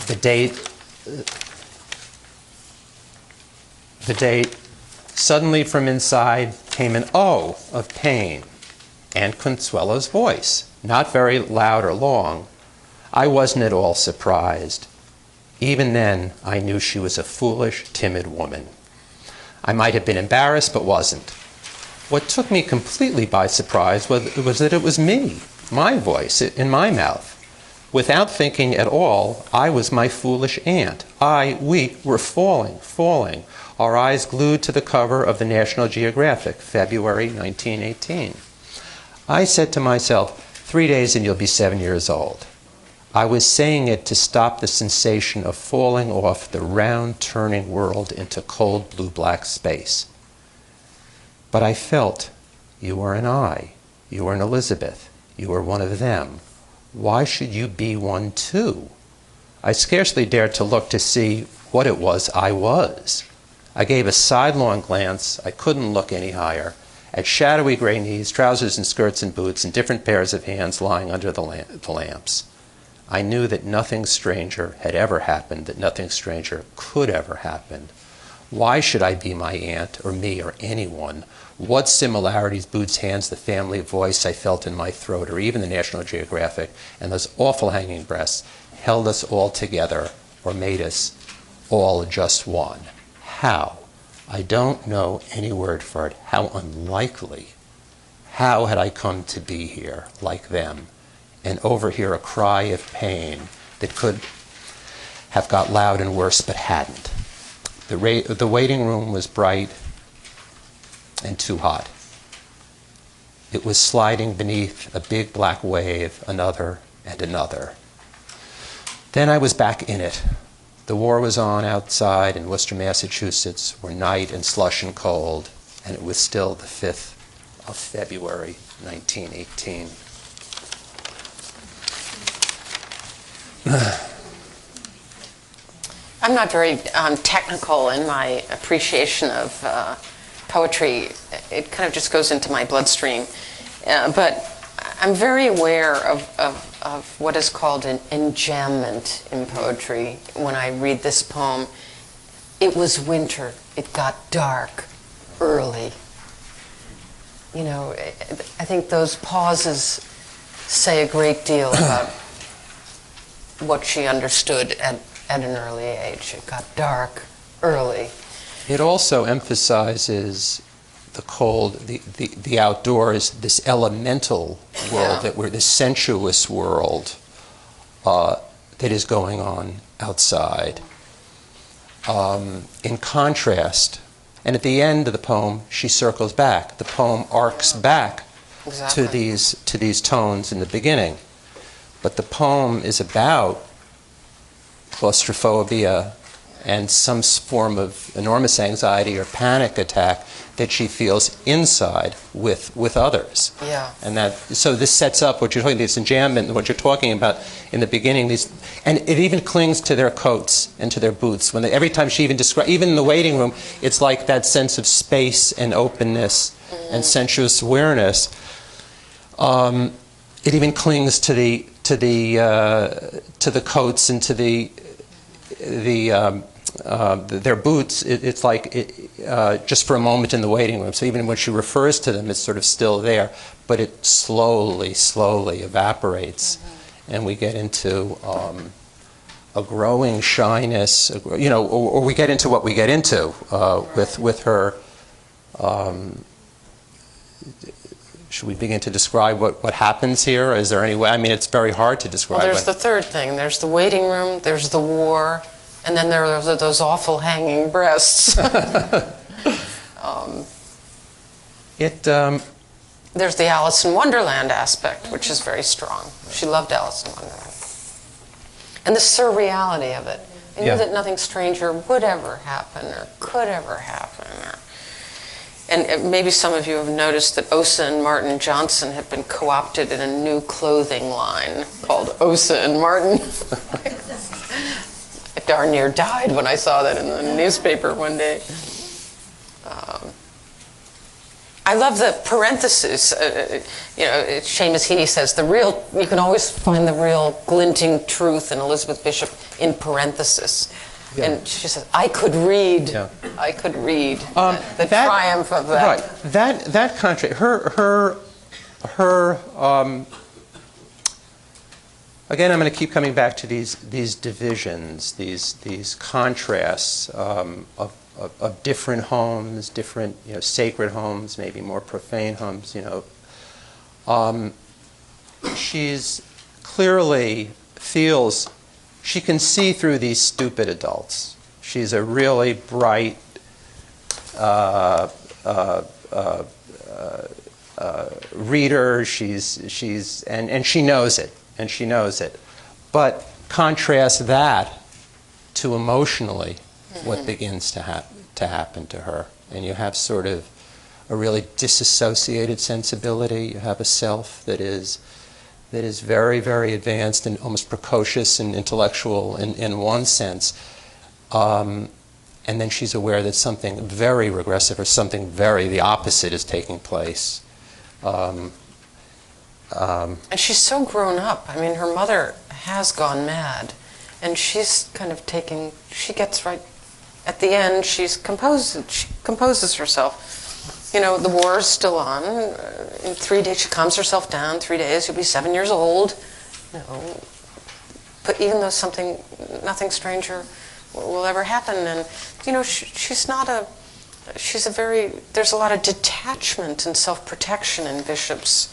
[SPEAKER 2] the date. Suddenly from inside came an "oh" of pain. Aunt Consuelo's voice, not very loud or long. I wasn't at all surprised. Even then, I knew she was a foolish, timid woman. I might have been embarrassed, but wasn't. What took me completely by surprise was that it was me, my voice, in my mouth. Without thinking at all, I was my foolish aunt. We were falling, our eyes glued to the cover of the National Geographic, February 1918. I said to myself, 3 days and you'll be 7 years old. I was saying it to stop the sensation of falling off the round, turning world into cold blue-black space. But I felt, you were an I, you were an Elizabeth, you were one of them. Why should you be one too? I scarcely dared to look to see what it was I was. I gave a sidelong glance, I couldn't look any higher, at shadowy gray knees, trousers and skirts and boots, and different pairs of hands lying under the lamps. I knew that nothing stranger had ever happened, that nothing stranger could ever happen. Why should I be my aunt, or me, or anyone? What similarities, boots, hands, the family voice I felt in my throat, or even the National Geographic, and those awful hanging breasts, held us all together, or made us all just one? How? I don't know any word for it. How unlikely. How had I come to be here, like them, and overhear a cry of pain that could have got loud and worse, but hadn't? The waiting room was bright and too hot. It was sliding beneath a big black wave, another and another. Then I was back in it. The war was on outside in Worcester, Massachusetts, where night and slush and cold, and it was still the 5th of February, 1918.
[SPEAKER 3] I'm not very technical in my appreciation of poetry. It kind of just goes into my bloodstream. But I'm very aware of what is called an enjambment in poetry. When I read this poem, it was winter. It got dark early. You know, I think those pauses say a great deal about what she understood at an early age. It got dark early.
[SPEAKER 2] It also emphasizes the cold, the outdoors, this elemental world that we're, this sensuous world that is going on outside. In contrast, and at the end of the poem, she circles back. The poem arcs back to these tones in the beginning. But the poem is about claustrophobia and some form of enormous anxiety or panic attack that she feels inside with others.
[SPEAKER 3] Yeah.
[SPEAKER 2] And so this sets up what you're talking about, this enjambment, what you're talking about in the beginning. And it even clings to their coats and to their boots. Every time she even describes, even in the waiting room, it's like that sense of space and openness and sensuous awareness. It even clings to the coats and to their boots. It's like just for a moment in the waiting room. So even when she refers to them, it's sort of still there, but it slowly evaporates, and we get into a growing shyness. Or we get into what we get into with her. Should we begin to describe what happens here? Is there any way? I mean, it's very hard to describe.
[SPEAKER 3] Well, there's the third thing. There's the waiting room, there's the war, and then there are those awful hanging breasts. There's the Alice in Wonderland aspect, which is very strong. She loved Alice in Wonderland. And the surreality of it. I knew that nothing stranger would ever happen or could ever happen. And maybe some of you have noticed that Osa and Martin Johnson have been co-opted in a new clothing line called Osa and Martin. I darn near died when I saw that in the newspaper one day. I love the parentheses. Seamus Heaney says, you can always find the real glinting truth in Elizabeth Bishop in parentheses. Yeah. And she says, I could read. Yeah. I could read. The triumph of that.
[SPEAKER 2] Right. That country, her again, I'm going to keep coming back to these divisions, these contrasts of of different homes, different, sacred homes, maybe more profane homes, she's clearly feels she can see through these stupid adults. She's a really bright, reader. And she knows it, But contrast that to emotionally what begins to happen to her, and you have sort of a really disassociated sensibility. You have a self that is very, very advanced and almost precocious and intellectual in one sense. And then she's aware that something very regressive or something very the opposite is taking place.
[SPEAKER 3] And she's so grown up. I mean, her mother has gone mad, and she's kind of she gets right at the end. She composes herself. The war is still on. In 3 days, she calms herself down. 3 days, she'll be 7 years old. But even though nothing stranger will ever happen, and she's there's a lot of detachment and self-protection in Bishop's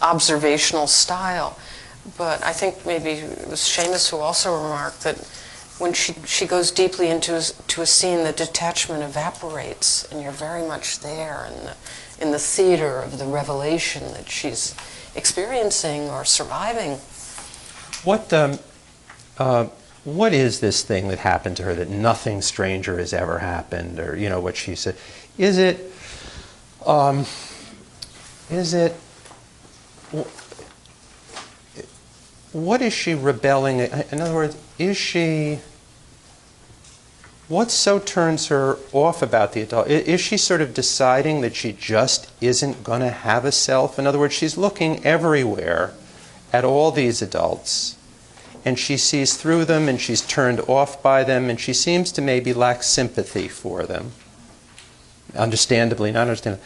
[SPEAKER 3] observational style. But I think maybe it was Seamus who also remarked that when she goes deeply into a scene, the detachment evaporates, and you're very much there in the theater of the revelation that she's experiencing or surviving.
[SPEAKER 2] What is this thing that happened to her that nothing stranger has ever happened, or what she said? Is it? What is she rebelling? In other words, what so turns her off about the adult? Is she sort of deciding that she just isn't going to have a self? In other words, she's looking everywhere at all these adults, and she sees through them, and she's turned off by them, and she seems to maybe lack sympathy for them. Understandably, not understandably.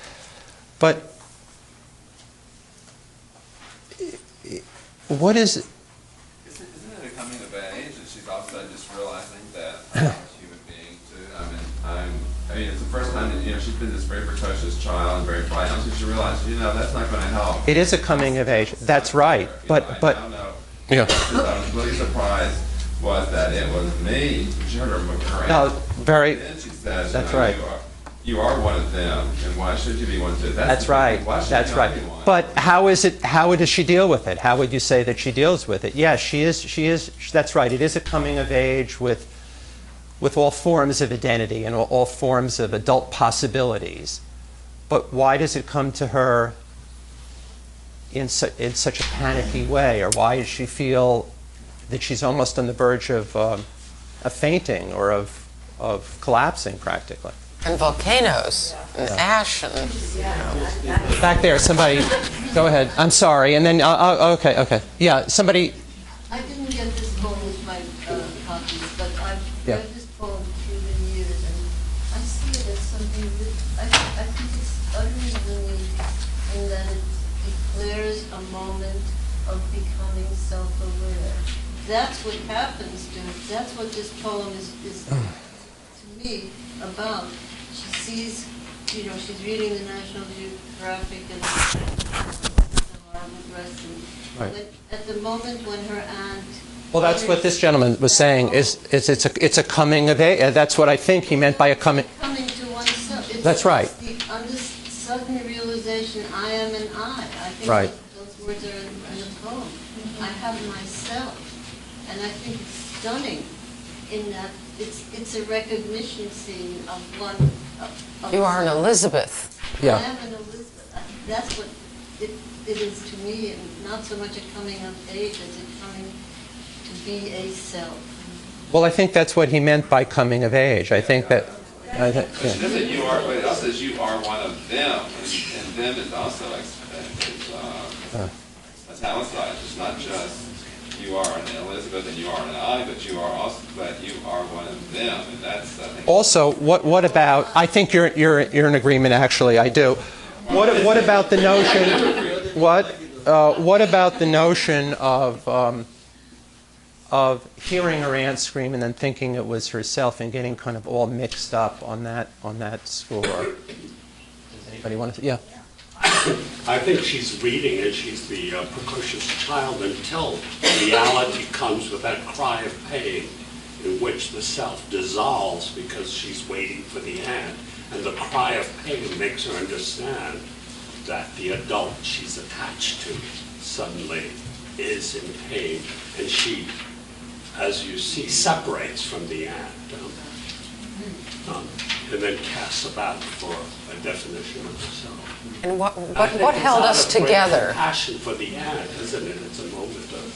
[SPEAKER 2] But what is it?
[SPEAKER 6] Isn't it a coming of age that she's also just realizing that I'm a human being too? I mean, it's the first time that she's been this very precocious child and very bright. And she realizes, that's not going to help.
[SPEAKER 2] It is a coming of age. That's right. But
[SPEAKER 6] I don't know.
[SPEAKER 2] Yeah.
[SPEAKER 6] I was really surprised was that it was me. She heard her
[SPEAKER 2] No, very.
[SPEAKER 6] And then she says,
[SPEAKER 2] That's right.
[SPEAKER 6] You are one of them, and why should you be one too?
[SPEAKER 2] That's right. That's right. But how does she deal with it? How would you say that she deals with it? Yeah, she is. That's right. It is a coming of age with all forms of identity and all forms of adult possibilities. But why does it come to her in such a panicky way, or why does she feel that she's almost on the verge of fainting or of collapsing practically?
[SPEAKER 3] And volcanoes, and ash, and
[SPEAKER 2] Back there, somebody, go ahead. I'm sorry, and then, okay. Yeah, somebody.
[SPEAKER 7] I didn't get this poem with my copies, but I've
[SPEAKER 2] Yeah.
[SPEAKER 7] read this poem through the years, and I see it as something that I think it's utterly unique in that it declares a moment of becoming self-aware. That's what happens to it. That's what this poem is to me about. She sees, she's reading the National Geographic and
[SPEAKER 2] Right.
[SPEAKER 7] but at the moment when her aunt...
[SPEAKER 2] Well, that's what this gentleman was saying. It's a coming of age. That's what I think he meant by a coming.
[SPEAKER 7] Coming to oneself.
[SPEAKER 2] That's right.
[SPEAKER 7] It's the sudden realization, I am an I. I think
[SPEAKER 2] Right.
[SPEAKER 7] those words are in the poem. I have myself. And I think it's stunning in that it's a recognition scene of one.
[SPEAKER 3] you are an Elizabeth.
[SPEAKER 2] Yeah.
[SPEAKER 7] I am an Elizabeth. That's what it is to me, and not so much a coming of age as a coming to be a self.
[SPEAKER 2] Well, I think that's what he meant by coming of age. I think that.
[SPEAKER 6] But she doesn't you are, but it also says you are one of them, and them is also italicized. It's not just you are an Elizabeth and you are an I, but you are one of them, and that's I think.
[SPEAKER 2] Also, what about? I think you're in agreement. Actually, I do. What about the notion? What about the notion of of hearing her aunt scream and then thinking it was herself and getting kind of all mixed up on that score. Does anybody want to? Yeah.
[SPEAKER 8] I think she's reading it. She's the precocious child until reality comes with that cry of pain in which the self dissolves because she's waiting for the aunt. And the cry of pain makes her understand that the adult she's attached to suddenly is in pain. And she, as you see, separates from the aunt. And then casts about for a definition of herself.
[SPEAKER 3] And what held us together?
[SPEAKER 8] Passion for the aunt, isn't it? It's a moment of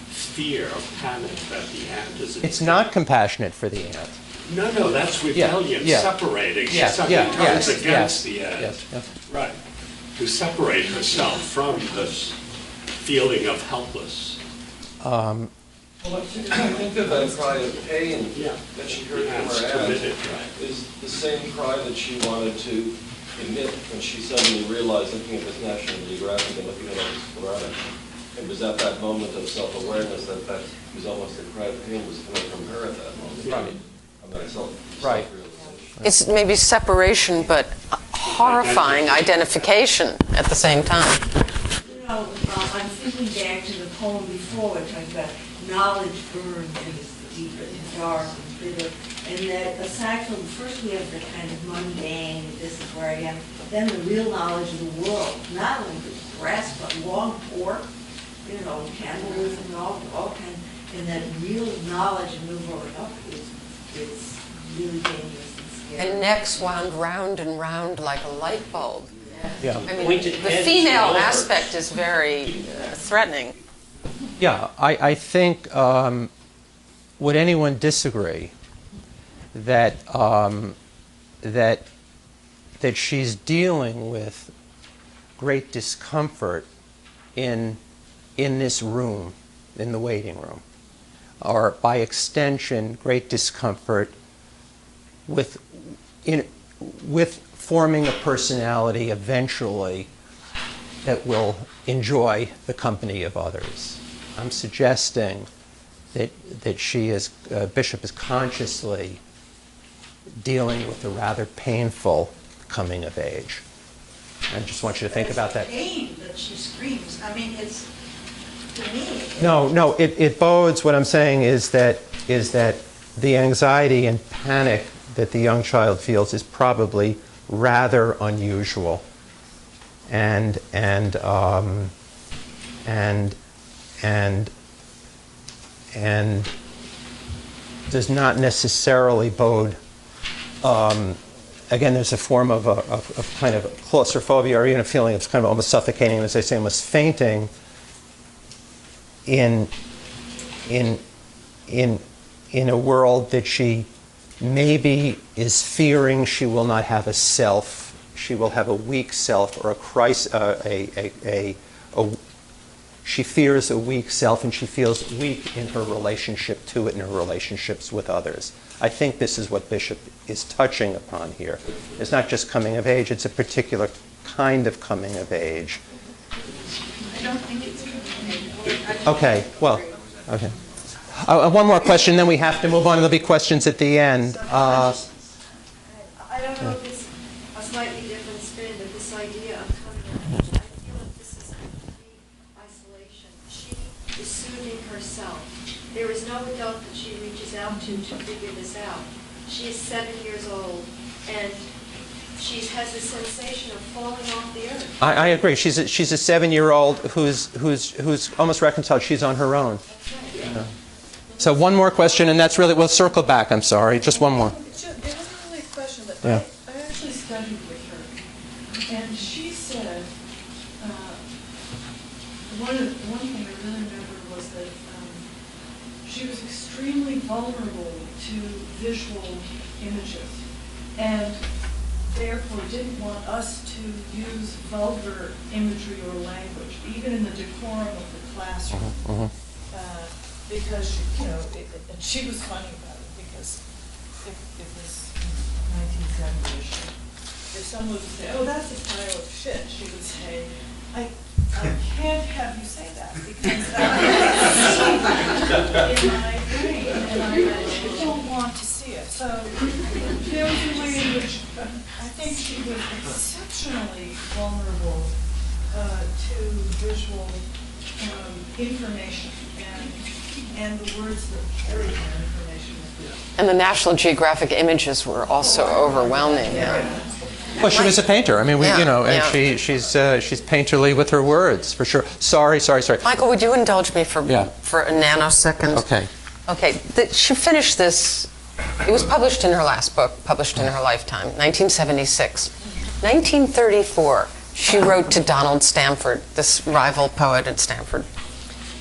[SPEAKER 8] fear, of panic that the aunt is.
[SPEAKER 2] It's not compassionate for the aunt.
[SPEAKER 8] No, that's rebellion, separating. She suddenly turns against the aunt.
[SPEAKER 2] Yes.
[SPEAKER 8] Right. To separate herself from this feeling of helpless.
[SPEAKER 9] Well, I think that cry of pain that she heard from her aunt is the same cry that she wanted to emit when she suddenly realized, looking at this National Geographic and looking at all this sclerotic, it was at that moment of self-awareness that that was almost a cry of pain was coming from her at that moment.
[SPEAKER 2] Right.
[SPEAKER 9] Right.
[SPEAKER 3] It's maybe separation, but horrifying identification at the same time.
[SPEAKER 10] You know, I'm thinking back to the poem before, where it talks about knowledge burns and is deep and dark and bitter, and that aside from, first we have the kind of mundane, this is where I am, then the real knowledge of the world, not only the grasp, but long pork, you know, cannibalism and all kinds, and that real knowledge and move over up is really dangerous and scary.
[SPEAKER 3] And necks wound round and round like a light bulb.
[SPEAKER 2] Yeah.
[SPEAKER 3] I mean, the female aspect is very threatening.
[SPEAKER 2] Yeah, I think, would anyone disagree that that she's dealing with great discomfort in this room, in the waiting room, or by extension, great discomfort with forming a personality eventually that will enjoy the company of others. I'm suggesting that she is, Bishop is consciously dealing with a rather painful coming of age. I just want you to think about that.
[SPEAKER 10] Pain that she screams. I mean, it's, to me.
[SPEAKER 2] No, it bodes, what I'm saying is that the anxiety and panic that the young child feels is probably rather unusual, and does not necessarily bode. Again, there's a form of kind of claustrophobia, or even a feeling of kind of almost suffocating, as I say, almost fainting in a world that she maybe is fearing she will not have a self. She will have a weak self, or a crisis. She fears a weak self, and she feels weak in her relationship to it, and her relationships with others. I think this is what Bishop is touching upon here. It's not just coming of age; it's a particular kind of coming of age.
[SPEAKER 10] I don't think it's true.
[SPEAKER 2] Okay. Well. Okay. One more question, then we have to move on. There'll be questions at the end.
[SPEAKER 11] I don't know if it's a slightly different spin, but this idea of coming of age, I feel that this is complete isolation. She is soothing herself. There is no adult that she reaches out to figure this out. She is 7 years old, and she has a sensation of falling off the earth.
[SPEAKER 2] I agree. She's a 7-year-old who's almost reconciled. She's on her own. So one more question, and that's really, we'll circle back. I'm sorry, just one more.
[SPEAKER 4] There wasn't really a question, but
[SPEAKER 2] Yeah.
[SPEAKER 4] I actually studied with her, and she said one thing I really remember was that she was extremely vulnerable to visual images, and therefore didn't want us to use vulgar imagery or language, even in the decorum of the classroom. Because, you know, and she was funny about it, because it was 1970-ish. If someone would say, oh, that's a pile of shit, she would say, I can't have you say that, because my brain, and I don't want to see it. So there was a way in which I think she was exceptionally vulnerable to visual information and the words that carry that information.
[SPEAKER 3] And the National Geographic images were also overwhelming.
[SPEAKER 2] Well, she was a painter. I mean,
[SPEAKER 3] Yeah,
[SPEAKER 2] you know, and
[SPEAKER 3] yeah.
[SPEAKER 2] she's painterly with her words, for sure. Sorry.
[SPEAKER 3] Michael, would you indulge me for
[SPEAKER 2] Yeah.
[SPEAKER 3] for a nanosecond?
[SPEAKER 2] Okay.
[SPEAKER 3] Okay, she finished this. It was published in her last book, published in her lifetime, 1976. 1934, she wrote to Donald Stanford, this rival poet at Stanford.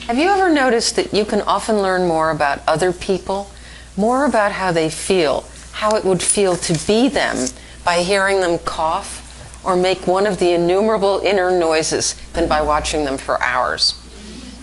[SPEAKER 3] Have you ever noticed that you can often learn more about other people, more about how they feel, how it would feel to be them, by hearing them cough or make one of the innumerable inner noises than by watching them for hours?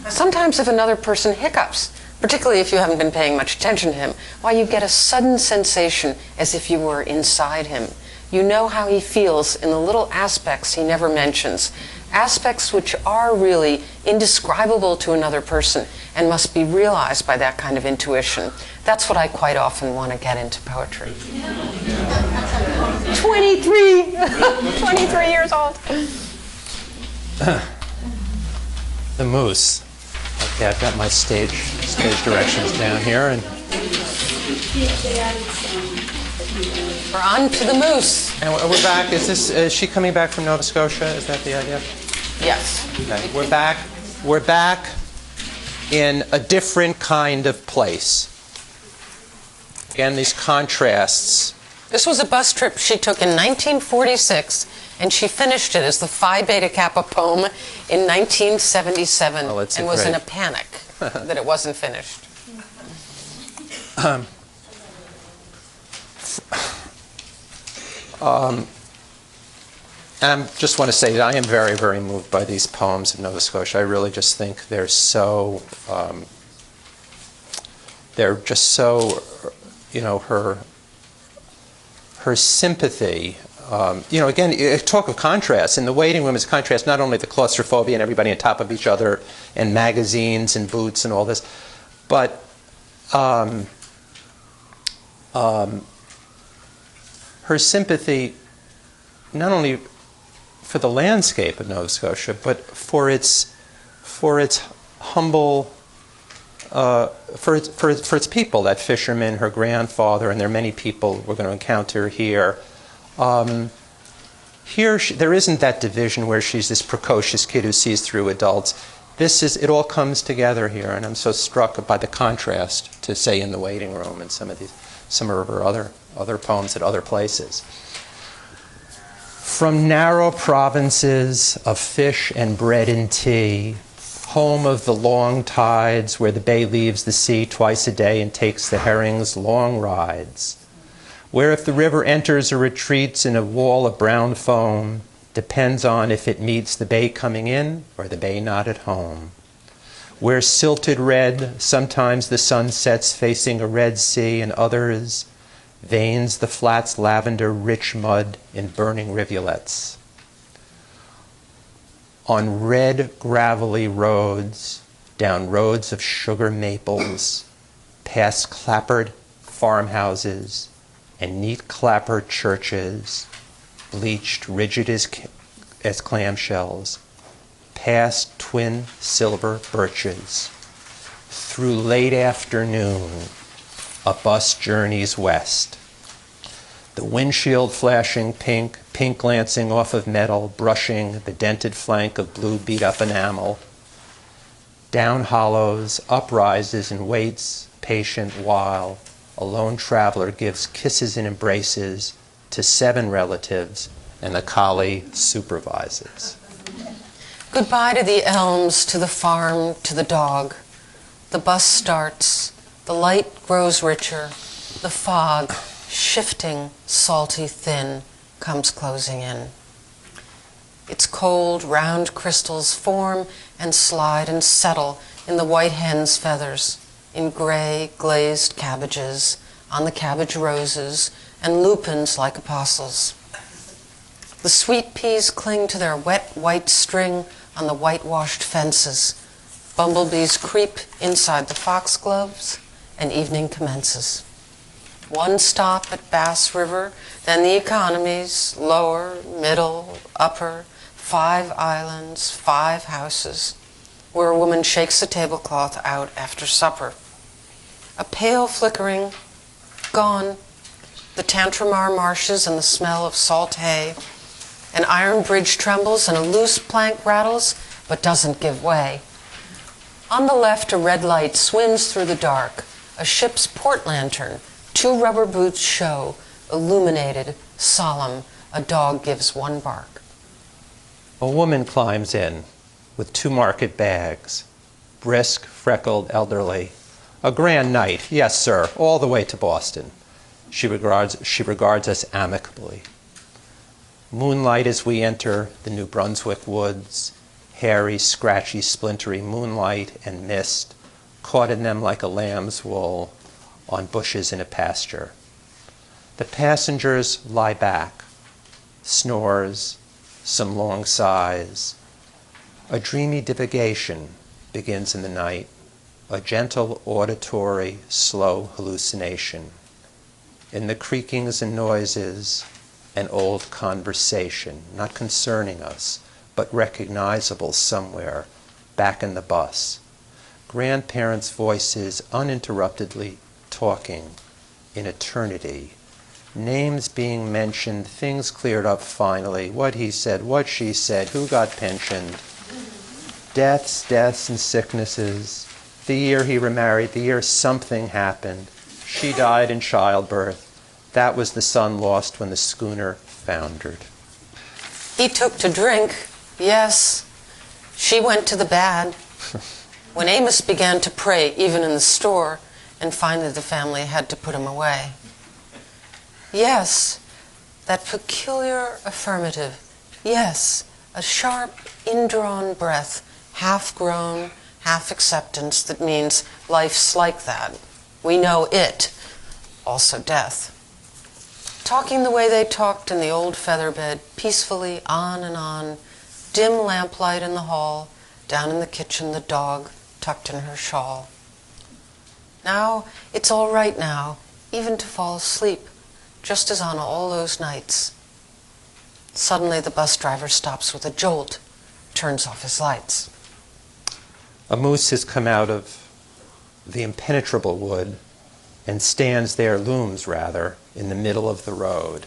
[SPEAKER 3] Sometimes if another person hiccups, particularly if you haven't been paying much attention to him, why, you get a sudden sensation as if you were inside him. You know how he feels in the little aspects he never mentions, aspects which are really indescribable to another person and must be realized by that kind of intuition. That's what I quite often want to get into poetry. 23! 23 years old.
[SPEAKER 2] The moose. Okay, I've got my stage directions down here, and
[SPEAKER 3] We're on to the moose.
[SPEAKER 2] we're back. Is she coming back from Nova Scotia? Is that the idea?
[SPEAKER 3] Yes.
[SPEAKER 2] Okay, we're back. We're back in a different kind of place. Again, these contrasts.
[SPEAKER 3] This was a bus trip she took in 1946, and she finished it as the Phi Beta Kappa poem in 1977,
[SPEAKER 2] Oh,
[SPEAKER 3] and was in a panic that it wasn't finished.
[SPEAKER 2] I just want to say that I am very, very moved by these poems of Nova Scotia. I really just think they're just so, you know, her sympathy. You know, again, talk of contrast. In the waiting room is contrast, not only the claustrophobia and everybody on top of each other and magazines and boots and all this, but her sympathy not only for the landscape of Nova Scotia, but for its humble, for its people, that fisherman, her grandfather, and there are many people we're going to encounter here. Here, there isn't that division where she's this precocious kid who sees through adults. It all comes together here, and I'm so struck by the contrast to, say, In the Waiting Room and some of her other poems at other places. From narrow provinces of fish and bread and tea, home of the long tides where the bay leaves the sea twice a day and takes the herrings long rides, where if the river enters or retreats in a wall of brown foam, depends on if it meets the bay coming in or the bay not at home, where silted red, sometimes the sun sets facing a red sea, and others veins the flats lavender rich mud in burning rivulets. On red gravelly roads, down roads of sugar maples, past clappered farmhouses and neat clappered churches, bleached rigid as clamshells, past twin silver birches, through late afternoon, a bus journeys west. The windshield flashing pink, pink glancing off of metal, brushing the dented flank of blue beat-up enamel. Down hollows, uprises and waits, patient while a lone traveler gives kisses and embraces to 7 relatives, and the collie supervises.
[SPEAKER 3] Goodbye to the elms, to the farm, to the dog. The bus starts. The light grows richer. The fog, shifting, salty, thin, comes closing in. Its cold, round crystals form and slide and settle in the white hen's feathers, in gray, glazed cabbages, on the cabbage roses, and lupins like apostles. The sweet peas cling to their wet white string on the whitewashed fences, Bumblebees creep inside the foxgloves, and evening commences. One stop at Bass River, then the economies, lower, middle, upper, 5 islands, 5 houses, where a woman shakes a tablecloth out after supper. A pale flickering, gone, the Tantramar marshes and the smell of salt hay. An iron bridge trembles and a loose plank rattles, but doesn't give way. On the left, a red light swims through the dark, a ship's port lantern, 2 rubber boots show, illuminated, solemn, a dog gives 1 bark.
[SPEAKER 2] A woman climbs in with 2 market bags, brisk, freckled, elderly. A grand night, yes, sir, all the way to Boston. She regards us amicably. Moonlight as we enter the New Brunswick woods, hairy, scratchy, splintery moonlight and mist, caught in them like a lamb's wool on bushes in a pasture. The passengers lie back, snores, some long sighs. A dreamy divagation begins in the night, a gentle auditory, slow hallucination. In the creakings and noises, an old conversation, not concerning us, but recognizable somewhere, back in the bus. Grandparents' voices uninterruptedly talking in eternity. Names being mentioned, things cleared up finally, what he said, what she said, who got pensioned. Deaths and sicknesses. The year he remarried, the year something happened. She died in childbirth. That was the son lost when the schooner foundered.
[SPEAKER 3] He took to drink, yes. She went to the bad. When Amos began to pray, even in the store, and finally the family had to put him away. Yes, that peculiar affirmative. Yes, a sharp, indrawn breath, half groan, half acceptance that means life's like that. We know it, also death. Talking the way they talked in the old feather bed, peacefully on and on, dim lamplight in the hall, down in the kitchen the dog tucked in her shawl. Now, it's all right now, even to fall asleep, just as on all those nights. Suddenly the bus driver stops with a jolt, turns off his lights.
[SPEAKER 2] A moose has come out of the impenetrable wood and stands there, looms rather, in the middle of the road.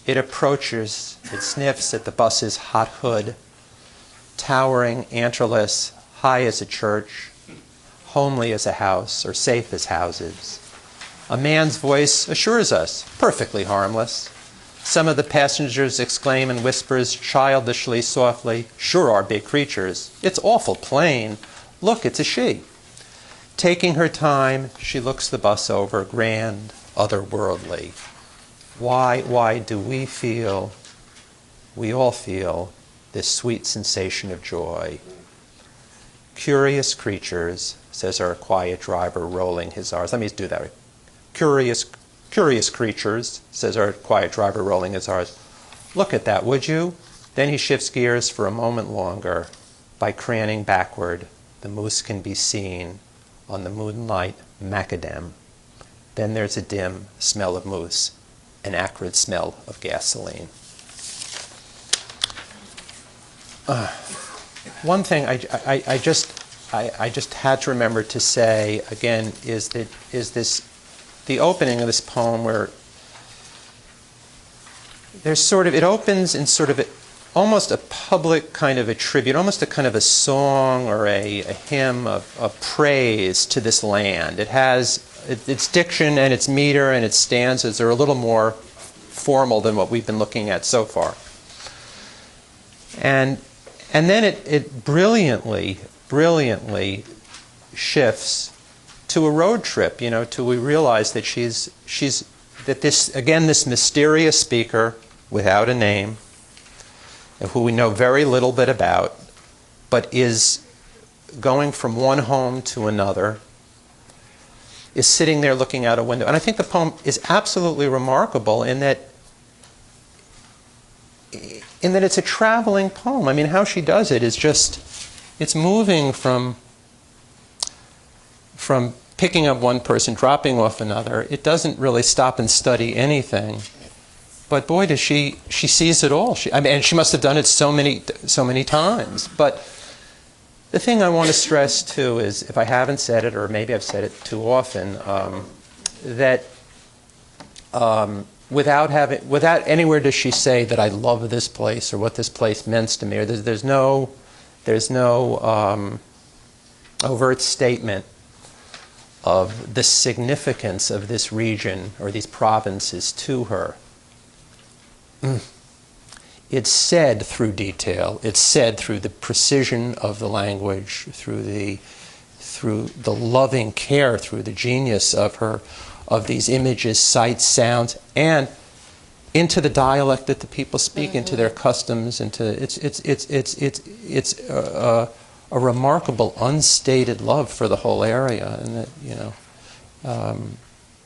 [SPEAKER 2] It approaches, it sniffs at the bus's hot hood, towering, antlerless, high as a church, homely as a house, or safe as houses. A man's voice assures us, perfectly harmless. Some of the passengers exclaim in whispers, childishly, softly, sure are big creatures. It's awful plain. Look, it's a she. Taking her time, she looks the bus over, grand, otherworldly. Why do we all feel, this sweet sensation of joy? Curious creatures, says our quiet driver, rolling his R's. Let me do that. Curious creatures, says our quiet driver, rolling his R's. Look at that, would you? Then he shifts gears for a moment longer. By craning backward, the moose can be seen on the moonlight macadam. Then there's a dim smell of moose, an acrid smell of gasoline. One thing I just had to remember to say again is the opening of this poem where there's it opens in almost a public kind of a tribute, almost a kind of a song or a hymn of praise to this land. It has its diction and its meter and its stanzas are a little more formal than what we've been looking at so far. And then it brilliantly shifts to a road trip, till we realize that this mysterious speaker without a name, who we know very little bit about, but is going from one home to another, is sitting there looking out a window. And I think the poem is absolutely remarkable in that it's a traveling poem. I mean, how she does it is just it's moving from picking up one person, dropping off another. It doesn't really stop and study anything. But boy, does she sees it all. And she must have done it so many times. But the thing I want to stress too is, if I haven't said it, or maybe I've said it too often, that without anywhere does she say that I love this place or what this place meant to me. Or there's no overt statement of the significance of this region or these provinces to her. It's said through detail. It's said through the precision of the language, through the loving care, through the genius of these images, sights, sounds, and into the dialect that the people speak, into their customs, it's a remarkable unstated love for the whole area, and that, you know.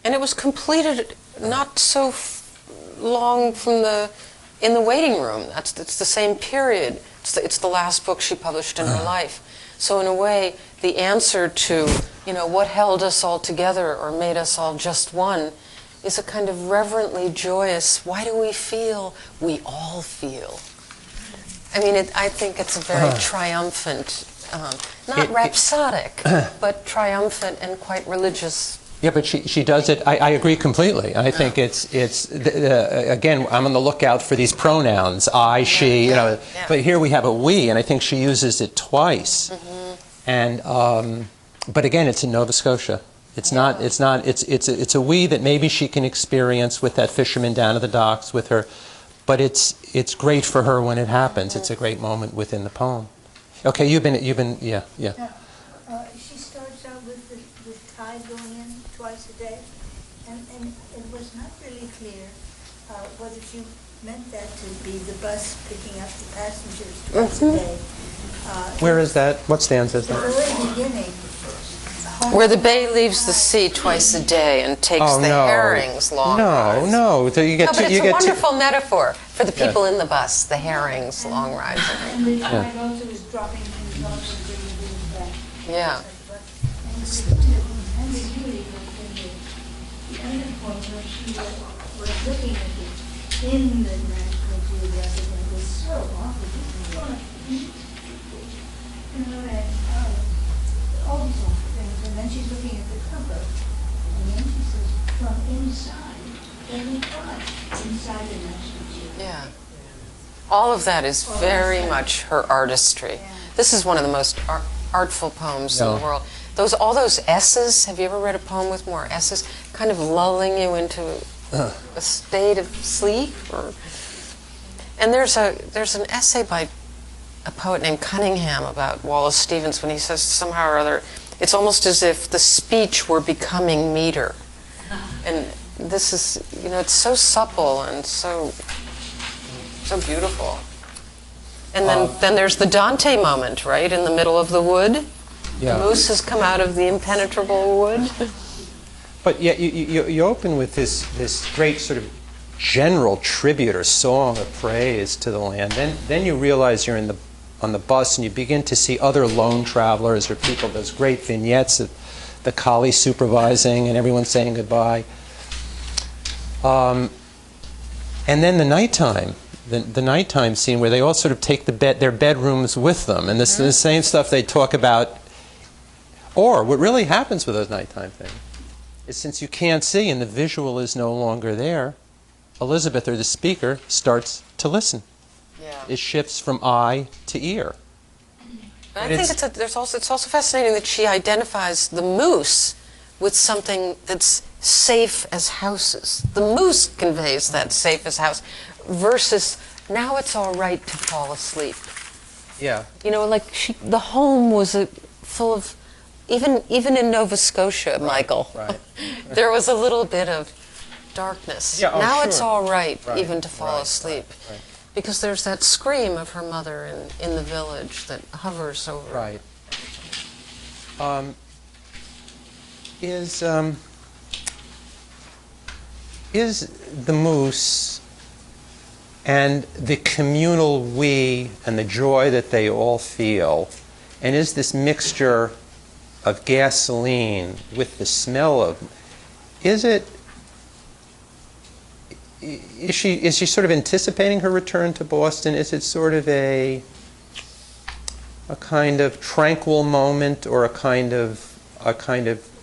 [SPEAKER 3] And it was completed not so long from in the waiting room. It's the same period. It's the last book she published in her life. So in a way, the answer to, you know, what held us all together or made us all just one is a kind of reverently joyous, why do we feel? We all feel. I mean, I think it's a very triumphant, not rhapsodic, but triumphant and quite religious.
[SPEAKER 2] Yeah, but she does it. I agree completely. I think it's again, I'm on the lookout for these pronouns, I, she, you know. But here we have a we, and I think she uses it twice. And but again, it's in Nova Scotia. It's not. It's a we that maybe she can experience with that fisherman down at the docks with her. But it's great for her when it happens. It's a great moment within the poem. Okay, you've been yeah.
[SPEAKER 12] She starts out with tide going in twice a day, and it was not really clear whether she meant that to be the bus picking up the passengers twice a day.
[SPEAKER 2] Where is that? What stanza is
[SPEAKER 12] The
[SPEAKER 2] that?
[SPEAKER 12] very beginning.
[SPEAKER 3] Where the bay leaves the sea twice a day and takes the herrings long rides.
[SPEAKER 2] No. So you get
[SPEAKER 3] but it's a wonderful
[SPEAKER 2] two.
[SPEAKER 3] metaphor for the people in the bus, the herrings long rides.
[SPEAKER 12] And the tide also is dropping things off and bringing things back.
[SPEAKER 3] Yeah.
[SPEAKER 12] And the ambiguity was in the end point where she was looking at it in the National Geographic, and it was so awful. You know, and all these awful things. And then she's looking at the cover, and then she says, from inside, every part, inside the National Geographic.
[SPEAKER 3] Yeah. All of that is very much her artistry. This is one of the most artful poems in the world. All those S's, have you ever read a poem with more S's? Kind of lulling you into a state of sleep. And there's an essay by a poet named Cunningham about Wallace Stevens when he says somehow or other, it's almost as if the speech were becoming meter. And this is, you know, it's so supple and so beautiful. And then there's the Dante moment, right, in the middle of the wood.
[SPEAKER 2] Yeah.
[SPEAKER 3] The moose has come out of the impenetrable wood.
[SPEAKER 2] But yet you open with this great sort of general tribute or song of praise to the land. Then you realize you're on the bus and you begin to see other lone travelers or people. Those great vignettes of the collie supervising and everyone saying goodbye. And then the nighttime. The nighttime scene where they all sort of take their bedrooms with them, and this is the same stuff they talk about. Or what really happens with those nighttime things is, since you can't see and the visual is no longer there, Elizabeth, or the speaker, starts to listen.
[SPEAKER 3] Yeah.
[SPEAKER 2] It shifts from eye to ear.
[SPEAKER 3] And I think it's also fascinating that she identifies the moose with something that's safe as houses. The moose conveys that safe as house, versus now it's all right to fall asleep.
[SPEAKER 2] Yeah.
[SPEAKER 3] You know, like the home was full of, even in Nova Scotia, Michael,
[SPEAKER 2] Right.
[SPEAKER 3] there was a little bit of darkness.
[SPEAKER 2] Yeah,
[SPEAKER 3] now
[SPEAKER 2] sure.
[SPEAKER 3] it's all right,
[SPEAKER 2] Right,
[SPEAKER 3] even to fall
[SPEAKER 2] right,
[SPEAKER 3] asleep.
[SPEAKER 2] right.
[SPEAKER 3] Because there's that scream of her mother in the village that hovers over.
[SPEAKER 2] Right. Is the moose and the communal we and the joy that they all feel, and is this mixture of gasoline with the smell of, is she sort of anticipating her return to Boston? Is it sort of a kind of tranquil moment, or a kind of,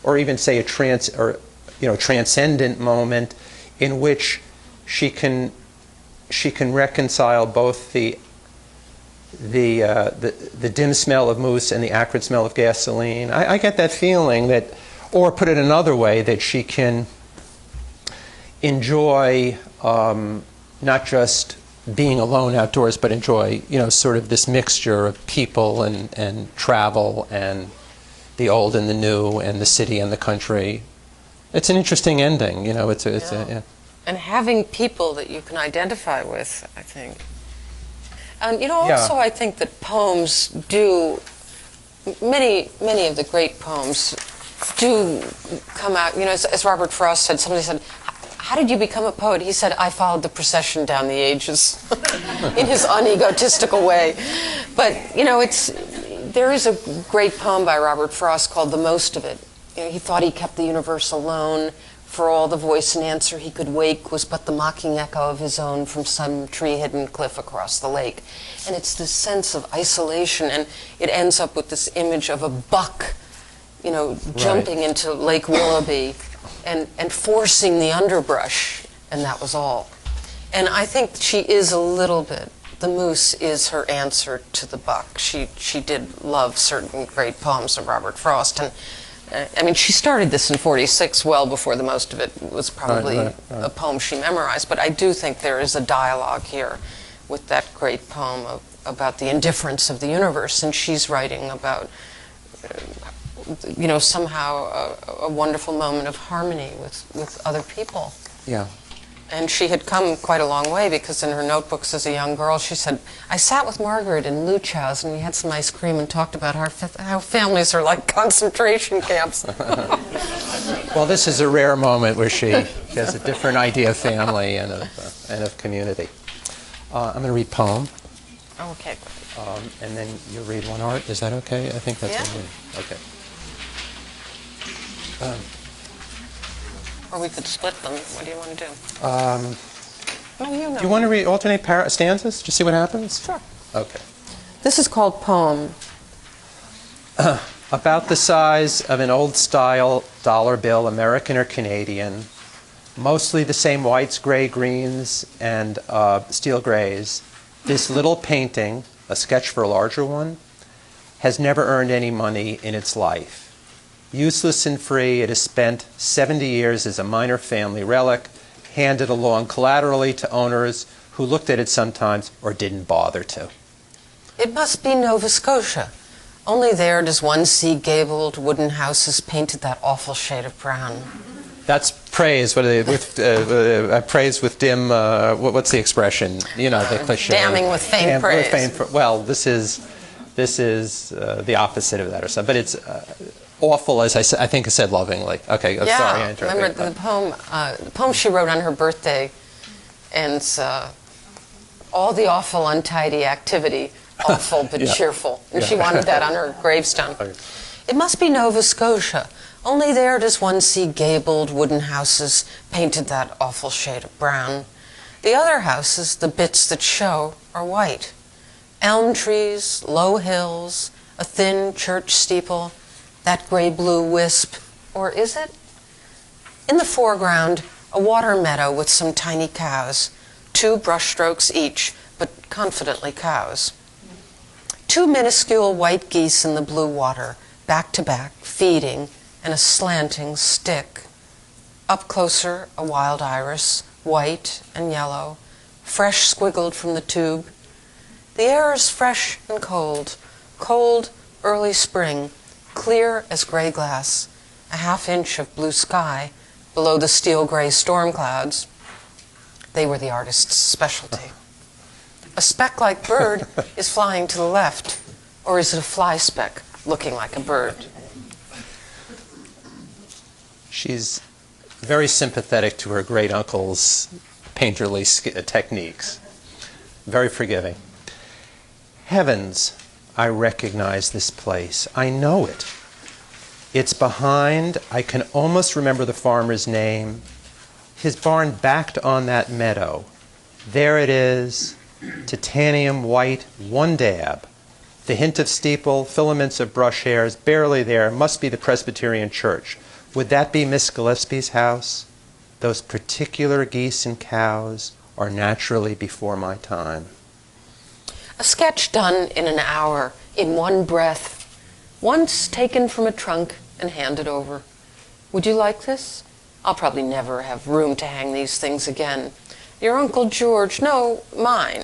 [SPEAKER 2] or even say a transcendent moment in which she can reconcile both the dim smell of moose and the acrid smell of gasoline? I get that feeling that, or put it another way, that she can enjoy not just being alone outdoors, but enjoy, sort of this mixture of people and travel and the old and the new and the city and the country. It's an interesting ending, yeah.
[SPEAKER 3] And having people that you can identify with, I think. And also I think that poems do, many of the great poems do come out, as Robert Frost said, somebody said, "How did you become a poet?" He said, "I followed the procession down the ages," in his unegotistical way. But, there is a great poem by Robert Frost called "The Most of It." He thought he kept the universe alone, for all the voice and answer he could wake was but the mocking echo of his own from some tree-hidden cliff across the lake. And it's this sense of isolation, and it ends up with this image of a buck, jumping into Lake Willoughby and forcing the underbrush, and that was all. And I think she is a little bit, the moose is her answer to the buck. She did love certain great poems of Robert Frost, and she started this in '46, well before the most of it was probably a poem she memorized, but I do think there is a dialogue here with that great poem about the indifference of the universe, and she's writing about, somehow a wonderful moment of harmony with other people.
[SPEAKER 2] Yeah.
[SPEAKER 3] And she had come quite a long way, because in her notebooks as a young girl, she said, "I sat with Margaret in Luch House and we had some ice cream and talked about how families are like concentration camps."
[SPEAKER 2] Well, this is a rare moment where she has a different idea of family and of community. I'm going to read poem.
[SPEAKER 3] Oh, okay.
[SPEAKER 2] And then you read one art. Is that okay? I think that's okay.
[SPEAKER 3] Or we could split them. What do you want to do?
[SPEAKER 2] Do you want to read alternate stanzas? Just see what happens?
[SPEAKER 3] Sure.
[SPEAKER 2] Okay.
[SPEAKER 3] This is called Poem.
[SPEAKER 2] About the size of an old-style dollar bill, American or Canadian, mostly the same whites, gray, greens, and steel grays, this little painting, a sketch for a larger one, has never earned any money in its life. Useless and free, it has spent 70 years as a minor family relic, handed along collaterally to owners who looked at it sometimes or didn't bother to.
[SPEAKER 3] It must be Nova Scotia. Only there does one see gabled wooden houses painted that awful shade of brown.
[SPEAKER 2] That's praise. Praise with dim. What's the expression? The cliche.
[SPEAKER 3] Damning with faint praise.
[SPEAKER 2] Well, this is the opposite of that, or something. But it's awful, as I think I said lovingly. Okay.
[SPEAKER 3] Yeah.
[SPEAKER 2] Sorry, I interrupted.
[SPEAKER 3] Remember the poem she wrote on her birthday, and all the awful, untidy activity, awful but cheerful, and she wanted that on her gravestone. Okay. It must be Nova Scotia. Only there does one see gabled wooden houses painted that awful shade of brown. The other houses, the bits that show, are white. Elm trees, low hills, a thin church steeple, that gray-blue wisp, or is it? In the foreground, a water meadow with some tiny cows, 2 brushstrokes each, but confidently cows. 2 minuscule white geese in the blue water, back to back, feeding, and a slanting stick. Up closer, a wild iris, white and yellow, fresh squiggled from the tube. The air is fresh and cold, cold early spring, clear as gray glass, a half-inch of blue sky below the steel-gray storm clouds. They were the artist's specialty. A speck-like bird is flying to the left, or is it a fly speck looking like a bird?
[SPEAKER 2] She's very sympathetic to her great-uncle's painterly techniques. Very forgiving. Heavens, I recognize this place. I know it. It's behind, I can almost remember the farmer's name. His barn backed on that meadow. There it is, titanium white, one dab. The hint of steeple, filaments of brush hairs, barely there, must be the Presbyterian church. Would that be Miss Gillespie's house? Those particular geese and cows are naturally before my time.
[SPEAKER 3] A sketch done in an hour, in one breath, once taken from a trunk and handed over. Would you like this? I'll probably never have room to hang these things again. Your Uncle George, no, my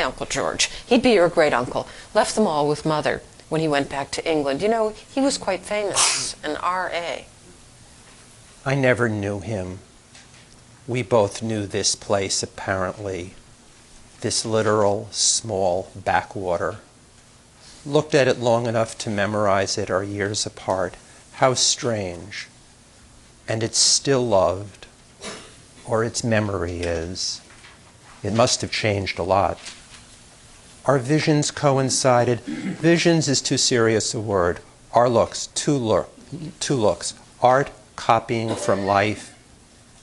[SPEAKER 3] Uncle George, he'd be your great-uncle, left them all with Mother when he went back to England. You know, he was quite famous, an R.A.
[SPEAKER 2] I never knew him. We both knew this place, apparently, this literal small backwater. Looked at it long enough to memorize it, our years apart. How strange. And it's still loved, or its memory is. It must have changed a lot. Our visions coincided. Visions is too serious a word. Our looks, two looks. Art copying from life,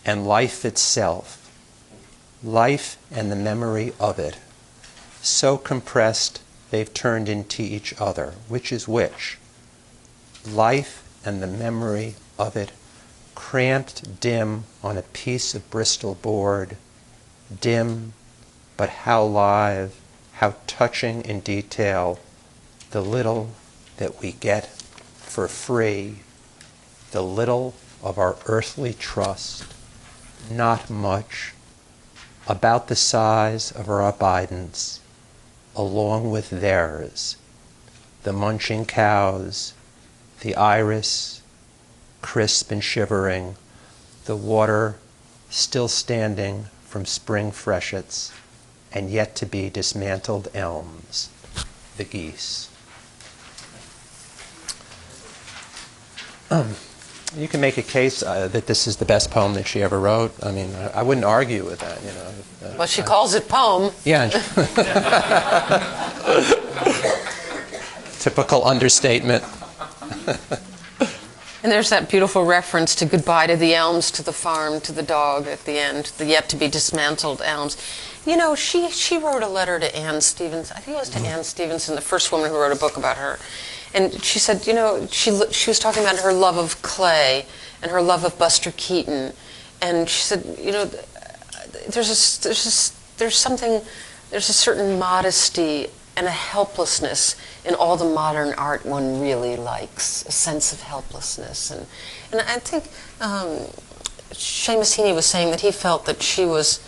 [SPEAKER 2] and life itself. Life and the memory of it. So compressed, they've turned into each other. Which is which? Life and the memory of it, cramped dim on a piece of Bristol board. Dim, but how live, how touching in detail, the little that we get for free, the little of our earthly trust, not much, about the size of our abidance, along with theirs, the munching cows, the iris, crisp and shivering, the water still standing from spring freshets, and yet to be dismantled elms, the geese. You can make a case that this is the best poem that she ever wrote. I mean, I wouldn't argue with that, you know.
[SPEAKER 3] Well, she calls it poem.
[SPEAKER 2] Yeah. Typical understatement.
[SPEAKER 3] And there's that beautiful reference to goodbye to the elms, to the farm, to the dog at the end, the yet to be dismantled elms. You know, she wrote a letter to Anne Stevenson. I think it was to Anne Stevenson, the first woman who wrote a book about her. And she said, you know, she was talking about her love of clay and her love of Buster Keaton. And she said, you know, there's a certain modesty and a helplessness in all the modern art one really likes, a sense of helplessness. And I think Seamus Heaney was saying that he felt that she was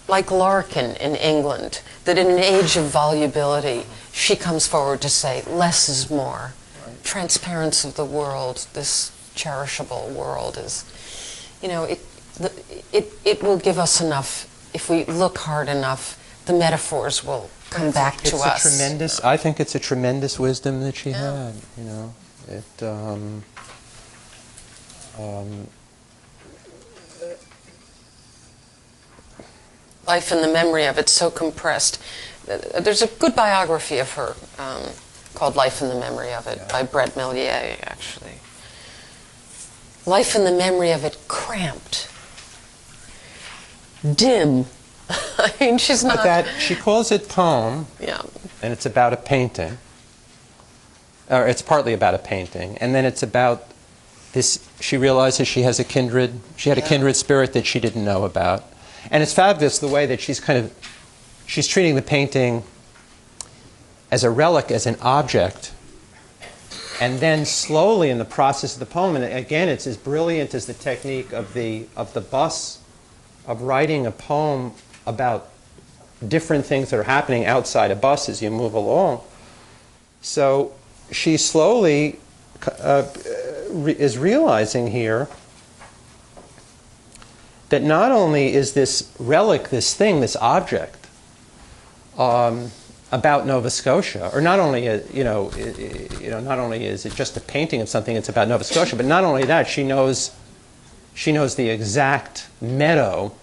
[SPEAKER 3] like Larkin in England, that in an age of volubility, she comes forward to say, less is more. Right. Transparency of the world, this cherishable world is, you know, it will give us enough, if we look hard enough, the metaphors will come back to us.
[SPEAKER 2] I think it's a tremendous wisdom that she had, you know.
[SPEAKER 3] Life and the memory of it, so compressed. There's a good biography of her called Life and the Memory of It by Brett Millier, actually. Life and the memory of it cramped, dim. I mean, she's not...
[SPEAKER 2] But she calls it poem, and it's about a painting. Or it's partly about a painting, and then it's about this, she realizes she had a kindred spirit that she didn't know about. And it's fabulous the way that she's treating the painting as a relic, as an object, and then slowly in the process of the poem, and again, it's as brilliant as the technique of the bus, of writing a poem about different things that are happening outside a bus as you move along. So she slowly is realizing here that not only is this relic, this thing, this object, about Nova Scotia, or not only not only is it just a painting of something, it's about Nova Scotia, but not only that, she knows the exact meadow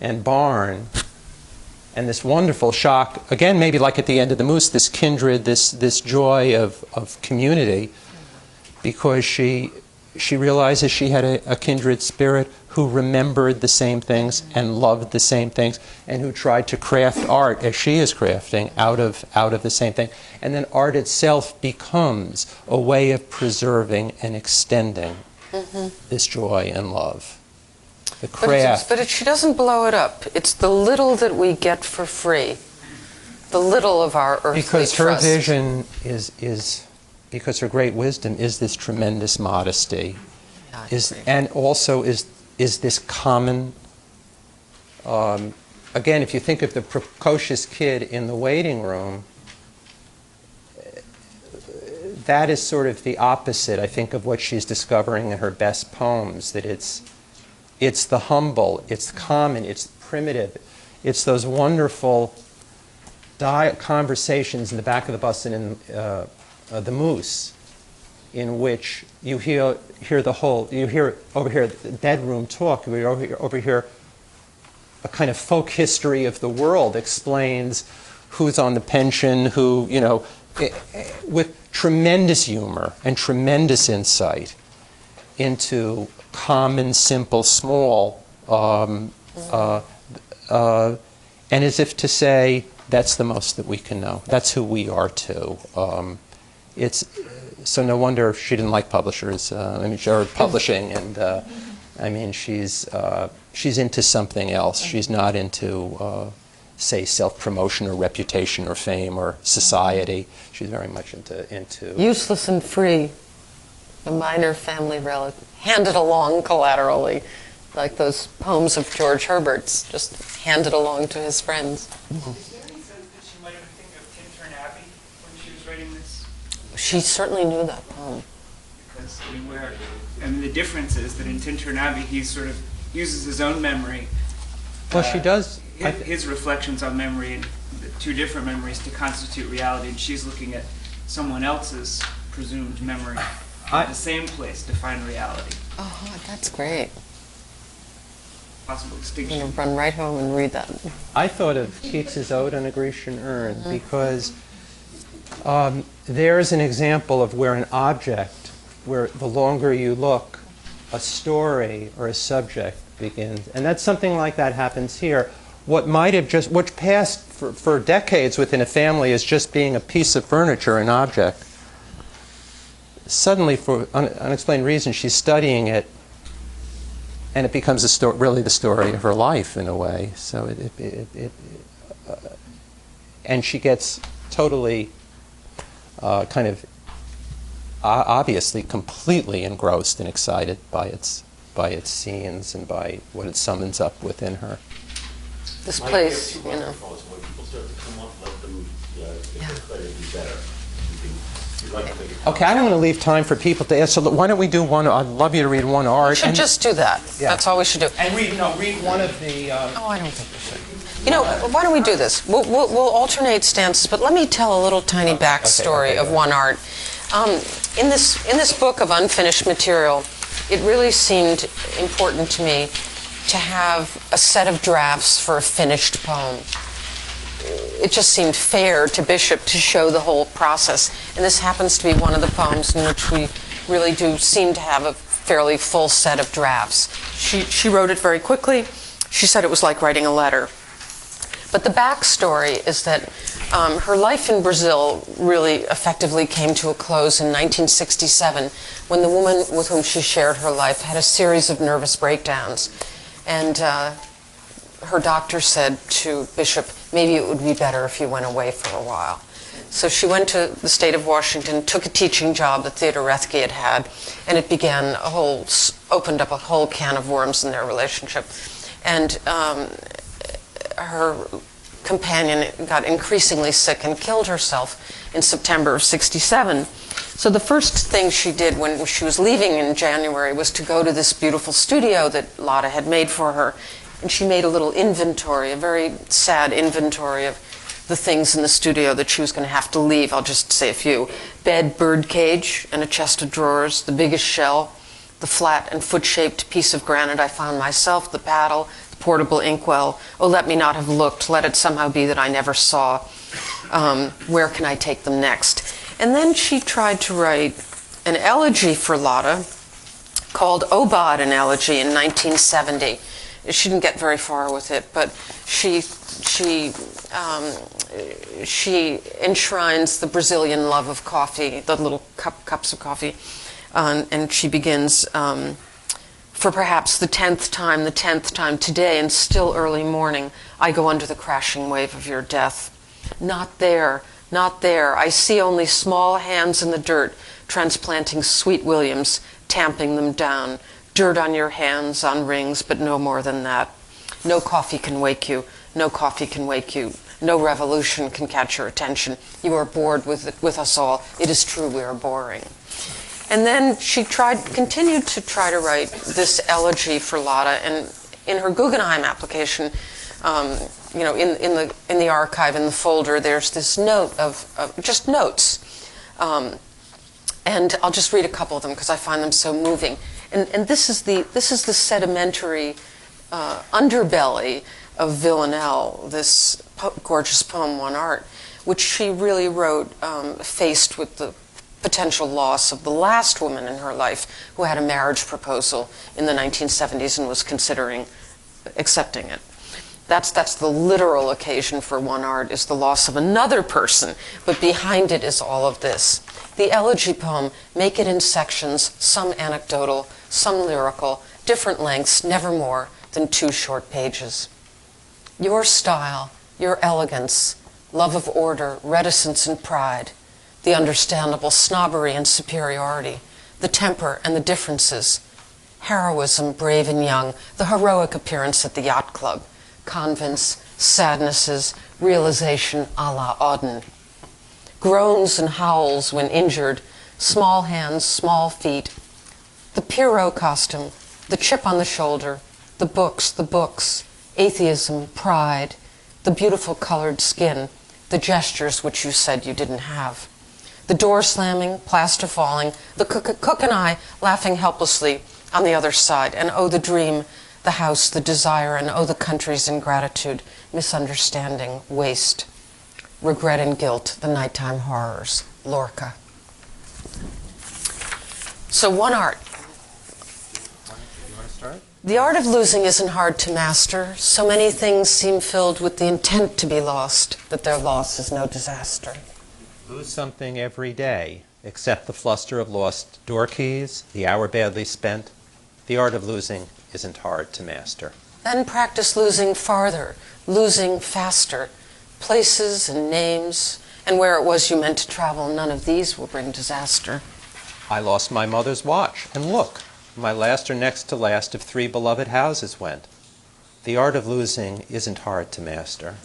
[SPEAKER 2] and barn and this wonderful shock, again, maybe like at the end of the Moose, this kindred, this joy of community, because she realizes she had a kindred spirit who remembered the same things and loved the same things, and who tried to craft art as she is crafting out of the same thing. And then art itself becomes a way of preserving and extending this joy and love. The craft.
[SPEAKER 3] But she doesn't blow it up. It's the little that we get for free, the little of our earthly
[SPEAKER 2] because her
[SPEAKER 3] trust.
[SPEAKER 2] vision because her great wisdom is this tremendous modesty, and also is this common. Again, if you think of the precocious kid in the waiting room, that is sort of the opposite, I think, of what she's discovering in her best poems. That it's the humble, it's common, it's primitive, it's those wonderful conversations in the back of the bus and in the Moose, in which you hear over here the bedroom talk, you overhear a kind of folk history of the world, explains who's on the pension, who, with tremendous humor and tremendous insight into common, simple, small, and as if to say, that's the most that we can know. That's who we are too. So no wonder she didn't like publishers. Or publishing, and she's into something else. She's not into, say, self-promotion or reputation or fame or society. She's very much into
[SPEAKER 3] useless and free. A minor family relative, handed along collaterally, like those poems of George Herbert's, just handed along to his friends.
[SPEAKER 13] Is there any sense that she might have think of Tintern Abbey when she was writing this?
[SPEAKER 3] She certainly knew that poem.
[SPEAKER 13] Because the difference is that in Tintern Abbey he sort of uses his own memory.
[SPEAKER 2] Well, she does.
[SPEAKER 13] His reflections on memory and the two different memories to constitute reality, and she's looking at someone else's presumed memory at the same place to find reality.
[SPEAKER 3] Oh, that's great.
[SPEAKER 13] Possible
[SPEAKER 3] I'm
[SPEAKER 13] extinction.
[SPEAKER 3] going to run right home and read that.
[SPEAKER 2] I thought of Keats's Ode on a Grecian Urn because there's an example of where an object, where the longer you look, a story or a subject begins. And that's something like that happens here. What passed for decades within a family as just being a piece of furniture, an object, suddenly, for unexplained reasons, she's studying it, and it becomes really the story of her life in a way. So and she gets totally, kind of, obviously, completely engrossed and excited by its scenes and by what it summons up within her.
[SPEAKER 3] This place,
[SPEAKER 8] When people start to come up, let them try to do better.
[SPEAKER 2] Okay, I don't want to leave time for people to ask, so why don't we do one? I'd love you to read one art.
[SPEAKER 3] We should just do that.
[SPEAKER 2] Yeah.
[SPEAKER 3] That's all we should do.
[SPEAKER 2] And read one of the...
[SPEAKER 3] Oh, I don't think we should. Why don't we do this? We'll alternate stances, but let me tell a little tiny backstory of one art. In this book of unfinished material, it really seemed important to me to have a set of drafts for a finished poem. It just seemed fair to Bishop to show the whole process. And this happens to be one of the poems in which we really do seem to have a fairly full set of drafts. She wrote it very quickly. She said it was like writing a letter. But the backstory is that her life in Brazil really effectively came to a close in 1967 when the woman with whom she shared her life had a series of nervous breakdowns. And her doctor said to Bishop, maybe it would be better if you went away for a while. So she went to the state of Washington, took a teaching job that Theodore Roethke had, and it began opened up a whole can of worms in their relationship. And her companion got increasingly sick and killed herself in September of '67. So the first thing she did when she was leaving in January was to go to this beautiful studio that Lotte had made for her. And she made a little inventory, a very sad inventory of the things in the studio that she was going to have to leave. I'll just say a few. Bed, bird cage, and a chest of drawers, the biggest shell, the flat and foot-shaped piece of granite I found myself, the paddle, the portable inkwell. Oh, let me not have looked. Let it somehow be that I never saw. Where can I take them next? And then she tried to write an elegy for Lotta called Obad, an Elegy, in 1970. She didn't get very far with it, but she enshrines the Brazilian love of coffee, the little cups of coffee, and she begins, for perhaps the 10th time today, and still early morning, I go under the crashing wave of your death. Not there, not there. I see only small hands in the dirt, transplanting sweet williams, tamping them down. Dirt on your hands, on rings, but no more than that. No coffee can wake you. No coffee can wake you. No revolution can catch your attention. You are bored with us all. It is true we are boring. And then she continued to try to write this elegy for Lotta, and in her Guggenheim application, in the archive, in the folder, there's this note of just notes. And I'll just read a couple of them because I find them so moving. And this is the sedimentary underbelly of Villanelle, this gorgeous poem, One Art, which she really wrote faced with the potential loss of the last woman in her life who had a marriage proposal in the 1970s and was considering accepting it. That's the literal occasion for One Art, is the loss of another person, but behind it is all of this. The elegy poem, make it in sections, some anecdotal, some lyrical, different lengths, never more than 2 short pages. Your style, your elegance, love of order, reticence and pride, the understandable snobbery and superiority, the temper and the differences, heroism, brave and young, the heroic appearance at the yacht club, convents, sadnesses, realization a la Auden, groans and howls when injured, small hands, small feet, the Pierrot costume, the chip on the shoulder, the books, atheism, pride, the beautiful colored skin, the gestures which you said you didn't have, the door slamming, plaster falling, the cook and I laughing helplessly on the other side, and oh, the dream, the house, the desire, and oh, the country's ingratitude, misunderstanding, waste, regret and guilt, the nighttime horrors, Lorca. So One Art.
[SPEAKER 2] You want to start?
[SPEAKER 3] The art of losing isn't hard to master. So many things seem filled with the intent to be lost that their loss is no disaster.
[SPEAKER 2] Lose something every day, except the fluster of lost door keys, the hour badly spent. The art of losing isn't hard to master.
[SPEAKER 3] Then practice losing farther, losing faster. Places and names, and where it was you meant to travel, none of these will bring disaster.
[SPEAKER 2] I lost my mother's watch, and look, my last or next to last of 3 beloved houses went. The art of losing isn't hard to master.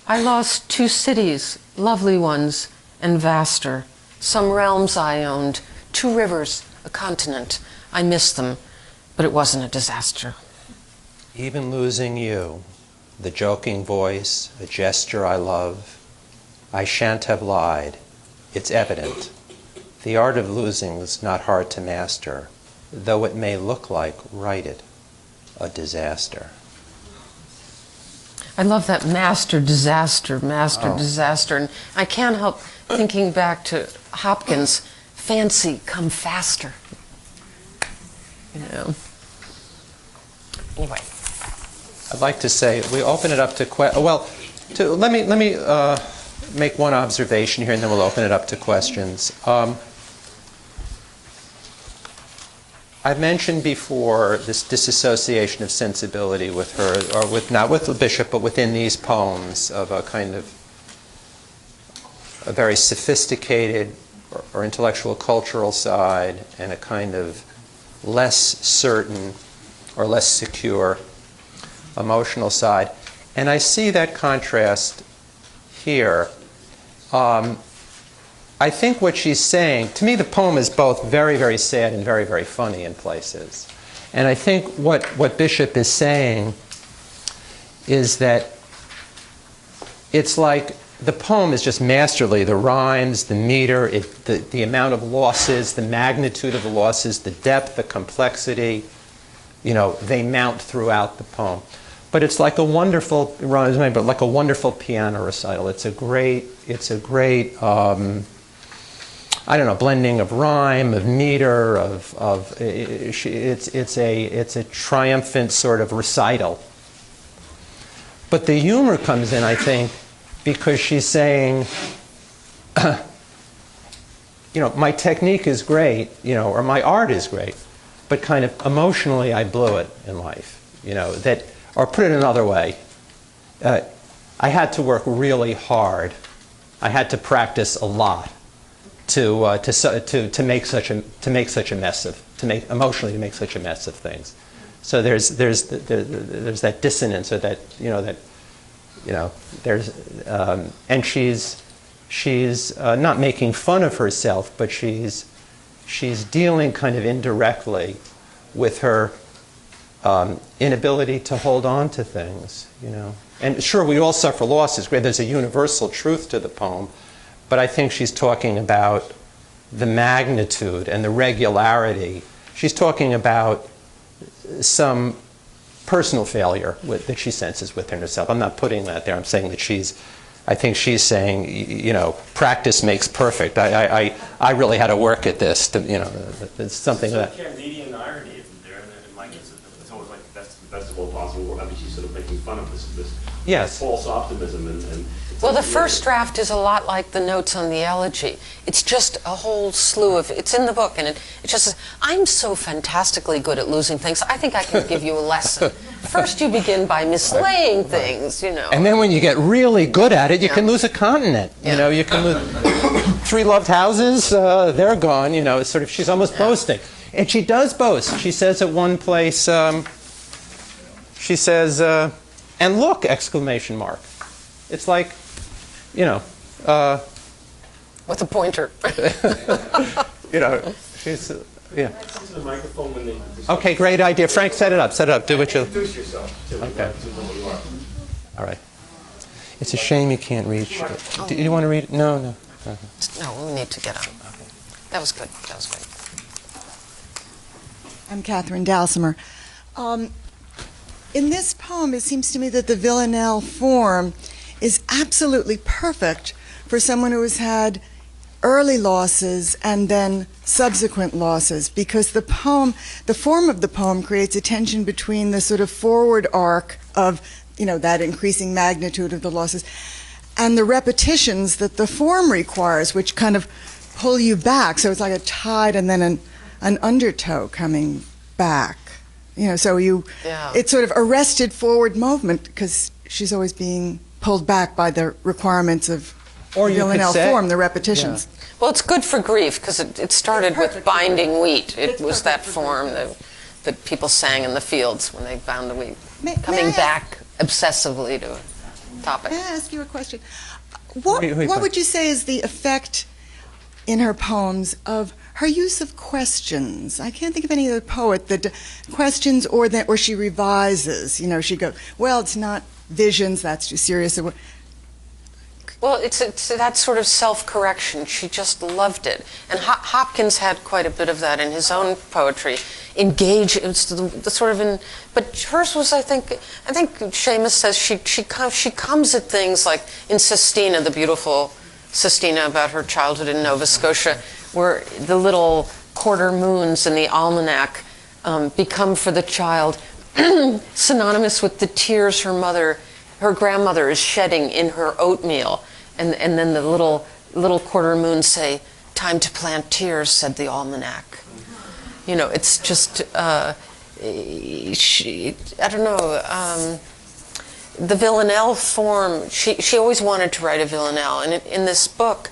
[SPEAKER 3] I lost 2 cities, lovely ones, and vaster. Some realms I owned, 2 rivers, a continent. I missed them, but it wasn't a disaster.
[SPEAKER 2] Even losing you, the joking voice, a gesture I love, I shan't have lied. It's evident. The art of losing is not hard to master, though it may look like, write it, a disaster.
[SPEAKER 3] I love that master, disaster, and I can't help thinking back to Hopkins, fancy, come faster. You know. Anyway.
[SPEAKER 2] I'd like to say we open it up to let me make one observation here, and then we'll open it up to questions. I've mentioned before this disassociation of sensibility with her, or not with the Bishop, but within these poems, of a kind of a very sophisticated or intellectual cultural side, and a kind of less certain or less secure emotional side. And I see that contrast here. I think what she's saying, to me the poem is both very, very sad and very, very funny in places. And I think what Bishop is saying is that it's like the poem is just masterly. The rhymes, the meter, the amount of losses, the magnitude of the losses, the depth, the complexity, they mount throughout the poem. But it's like a wonderful, but like a wonderful piano recital. It's a great, I don't know, blending of rhyme, of meter, it's a triumphant sort of recital. But the humor comes in, I think, because she's saying, my technique is great, or my art is great, but kind of emotionally I blew it in life, or put it another way, I had to work really hard. I had to practice a lot to make such a mess of things. So there's that dissonance, or and she's not making fun of herself, but she's dealing kind of indirectly with her inability to hold on to things, And sure, we all suffer losses. There's a universal truth to the poem, but I think she's talking about the magnitude and the regularity. She's talking about some personal failure that she senses within herself. I'm not putting that there. I'm saying that I think she's saying, practice makes perfect. I really had to work at this. It's something that.
[SPEAKER 1] Canadian irony isn't there? And Mike, it's always like that's the best of all possible world. I mean, she's sort of making fun of this
[SPEAKER 2] yes.
[SPEAKER 1] false optimism and
[SPEAKER 3] well, the first draft is a lot like the notes on the elegy. It's just a whole slew of, it's in the book, and it just says, I'm so fantastically good at losing things, I think I can give you a lesson. First you begin by mislaying things,
[SPEAKER 2] And then when you get really good at it, you can lose a continent. You can lose 3 loved houses, they're gone, It's sort of, she's almost boasting. And she does boast. She says at one place, she says, and look, exclamation mark. It's like,
[SPEAKER 3] with a pointer.
[SPEAKER 2] She's, Okay, great idea. Frank, set it up. Do what you...
[SPEAKER 1] Introduce yourself.
[SPEAKER 2] Okay. All right. It's a shame you can't reach it. Do you want to read it? No.
[SPEAKER 3] No, we need to get on. That was good.
[SPEAKER 14] I'm Catherine Dalsimer. In this poem, it seems to me that the villanelle form is absolutely perfect for someone who has had early losses and then subsequent losses, because the form of the poem creates a tension between the sort of forward arc of, that increasing magnitude of the losses and the repetitions that the form requires, which kind of pull you back. So it's like a tide and then an undertow coming back. It's sort of arrested forward movement because she's always being pulled back by the requirements of villanelle form, the repetitions.
[SPEAKER 3] Yeah. Well, it's good for grief because it started with binding wheat. It was that form that people sang in the fields when they bound the wheat. Coming back obsessively to a topic.
[SPEAKER 14] May I ask you a question? What would you say is the effect in her poems of her use of questions? I can't think of any other poet that questions or she revises. She goes, well, it's not visions, that's too serious.
[SPEAKER 3] Well, it's that sort of self-correction. She just loved it. And Hopkins had quite a bit of that in his own poetry. But hers was, I think Seamus says she comes at things like in Sistina, the beautiful Sistina about her childhood in Nova Scotia, where the little quarter moons in the almanac become for the child synonymous with the tears her grandmother is shedding in her oatmeal. And then the little quarter moons say, "Time to plant tears," said the almanac. It's just, I don't know, the villanelle form, she always wanted to write a villanelle. And in this book,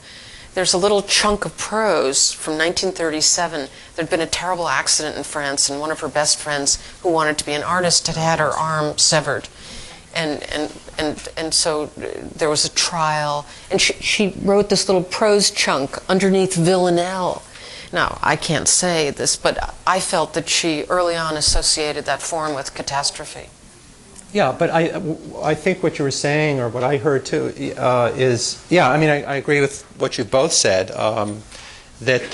[SPEAKER 3] there's a little chunk of prose from 1937. There'd been a terrible accident in France, and one of her best friends who wanted to be an artist had had her arm severed. And so there was a trial, and she wrote this little prose chunk underneath villanelle. Now, I can't say this, but I felt that she early on associated that form with catastrophe.
[SPEAKER 2] Yeah, but I think what you were saying, or what I heard too, is, I agree with what you both said, that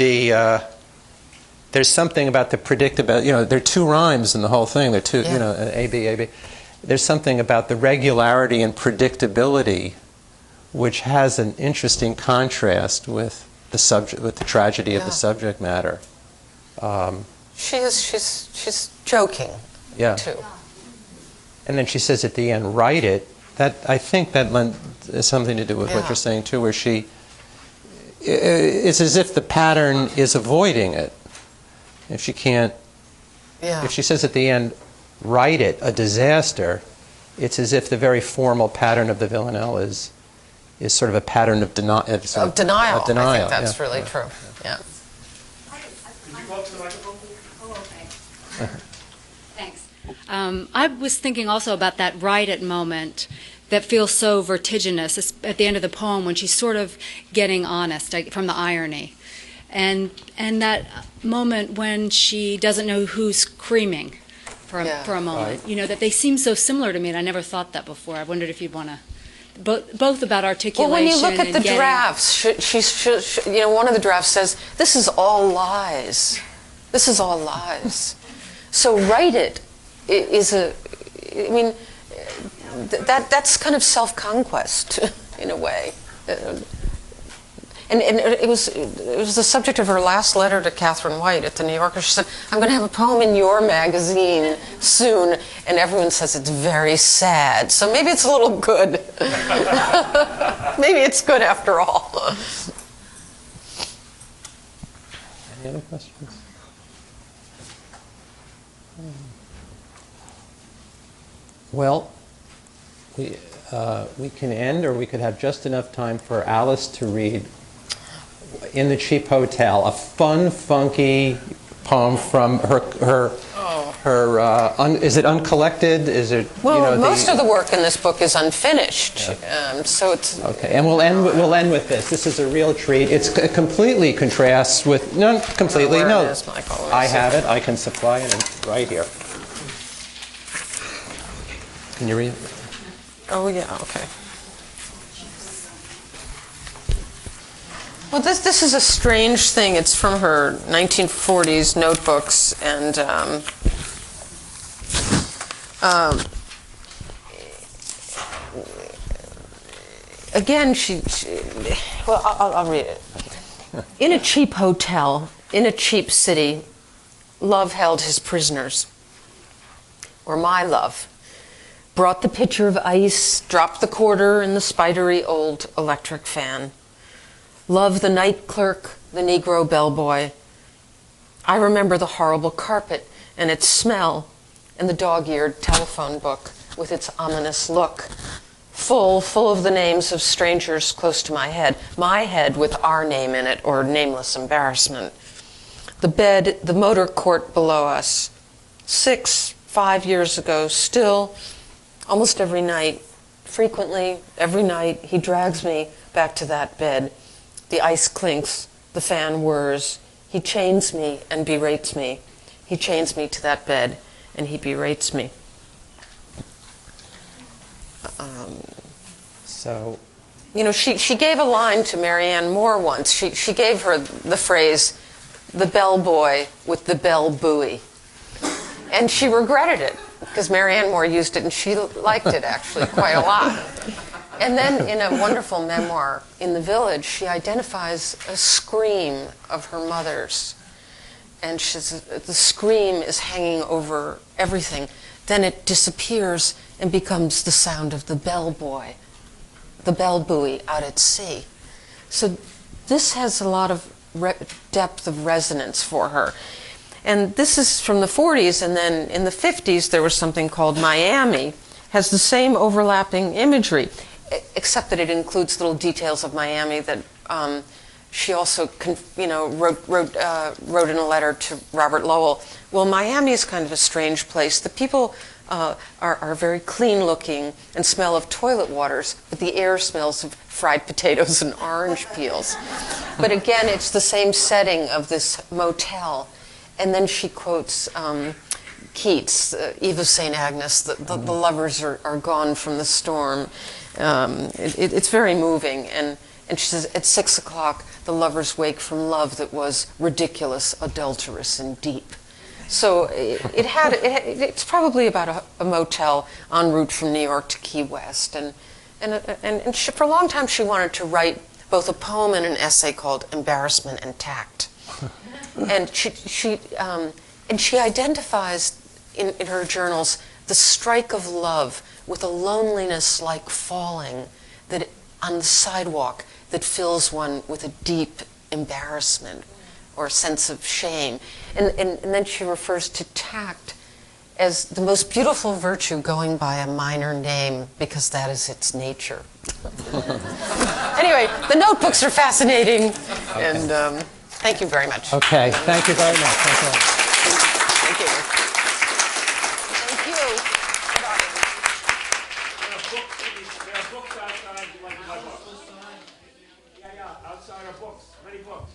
[SPEAKER 2] there's something about the predictability. There are 2 rhymes in the whole thing. There are 2, A, B, A, B. there's something about the regularity and predictability which has an interesting contrast with the subject, with the tragedy of the subject matter.
[SPEAKER 3] She's joking, too.
[SPEAKER 2] And then she says at the end, write it. That, I think that has something to do with what you're saying, too, where it's as if the pattern is avoiding it. If she can't, if she says at the end, write it, a disaster, it's as if the very formal pattern of the villanelle is sort of a pattern of denial.
[SPEAKER 3] Of denial. I think that's really true. Yeah.
[SPEAKER 15] Could you go up to the microphone, please? Oh, okay. Thanks. I was thinking also about that write it moment that feels so vertiginous at the end of the poem when she's sort of getting honest from the irony. And that moment when she doesn't know who's screaming for a moment.
[SPEAKER 3] Right.
[SPEAKER 15] You know, that they seem so similar to me, and I never thought that before. I wondered if you'd want to... Both about articulation.
[SPEAKER 3] Well, when you look at the
[SPEAKER 15] getting...
[SPEAKER 3] drafts, one of the drafts says, "This is all lies. This is all lies." So write it is I mean, that's kind of self-conquest in a way. And it was the subject of her last letter to Catherine White at the New Yorker. She said, "I'm going to have a poem in your magazine soon," and everyone says it's very sad. So maybe it's a little good. Maybe it's good after all.
[SPEAKER 2] Any other questions? Well, we can end, or we could have just enough time for Alice to read In the Cheap Hotel, a fun, funky poem from her is it uncollected? Is it,
[SPEAKER 3] well, most of the work in this book is unfinished, so it's...
[SPEAKER 2] Okay, and we'll end with this. This is a real treat. It completely contrasts with... No, completely, no.
[SPEAKER 3] It is, Michael.
[SPEAKER 2] I have it. I can supply it. It's right here. Can you read it?
[SPEAKER 3] Oh, yeah, okay. Well, this is a strange thing. It's from her 1940s notebooks, and again, well, I'll read it. In a cheap hotel, in a cheap city, love held his prisoners, or my love. Brought the pitcher of ice, dropped the quarter in the spidery old electric fan. Love the night clerk, the Negro bellboy. I remember the horrible carpet and its smell, and the dog-eared telephone book with its ominous look. Full of the names of strangers close to my head with our name in it or nameless embarrassment. The bed, the motor court below us. 5 years ago, still, almost every night, frequently, every night, he drags me back to that bed. The ice clinks, the fan whirs. He chains me and berates me. He chains me to that bed, and he berates me.
[SPEAKER 2] So,
[SPEAKER 3] you know, she gave a line to Marianne Moore once. She gave her the phrase, "the bellboy with the bell buoy," and she regretted it because Marianne Moore used it, and she liked it actually quite a lot. And then in a wonderful memoir, In the Village, she identifies a scream of her mother's. And the scream is hanging over everything. Then it disappears and becomes the sound of the bellboy, the bell buoy out at sea. So this has a lot of depth of resonance for her. And this is from the 40s, and then in the 50s there was something called Miami, has the same overlapping imagery, except that it includes little details of Miami that she also, wrote in a letter to Robert Lowell. Well, Miami is kind of a strange place. The people are very clean-looking and smell of toilet waters, but the air smells of fried potatoes and orange peels. But again, it's the same setting of this motel. And then she quotes Keats, Eve of St. Agnes, the lovers are gone from the storm. It's very moving. And she says, at 6 o'clock, the lovers wake from love that was ridiculous, adulterous, and deep. So it's probably about a motel en route from New York to Key West. And she, for a long time she wanted to write both a poem and an essay called Embarrassment and Tact. And she identifies in her journals the strike of love with a loneliness like falling that on the sidewalk that fills one with a deep embarrassment or a sense of shame. And then she refers to tact as the most beautiful virtue going by a minor name because that is its nature. Anyway, the notebooks are fascinating, and thank you very much.
[SPEAKER 2] Okay, thank you very much. Thank you.
[SPEAKER 3] Thank you. Thank you.
[SPEAKER 1] There are books outside. You like my books? Yeah, outside are books. Many books.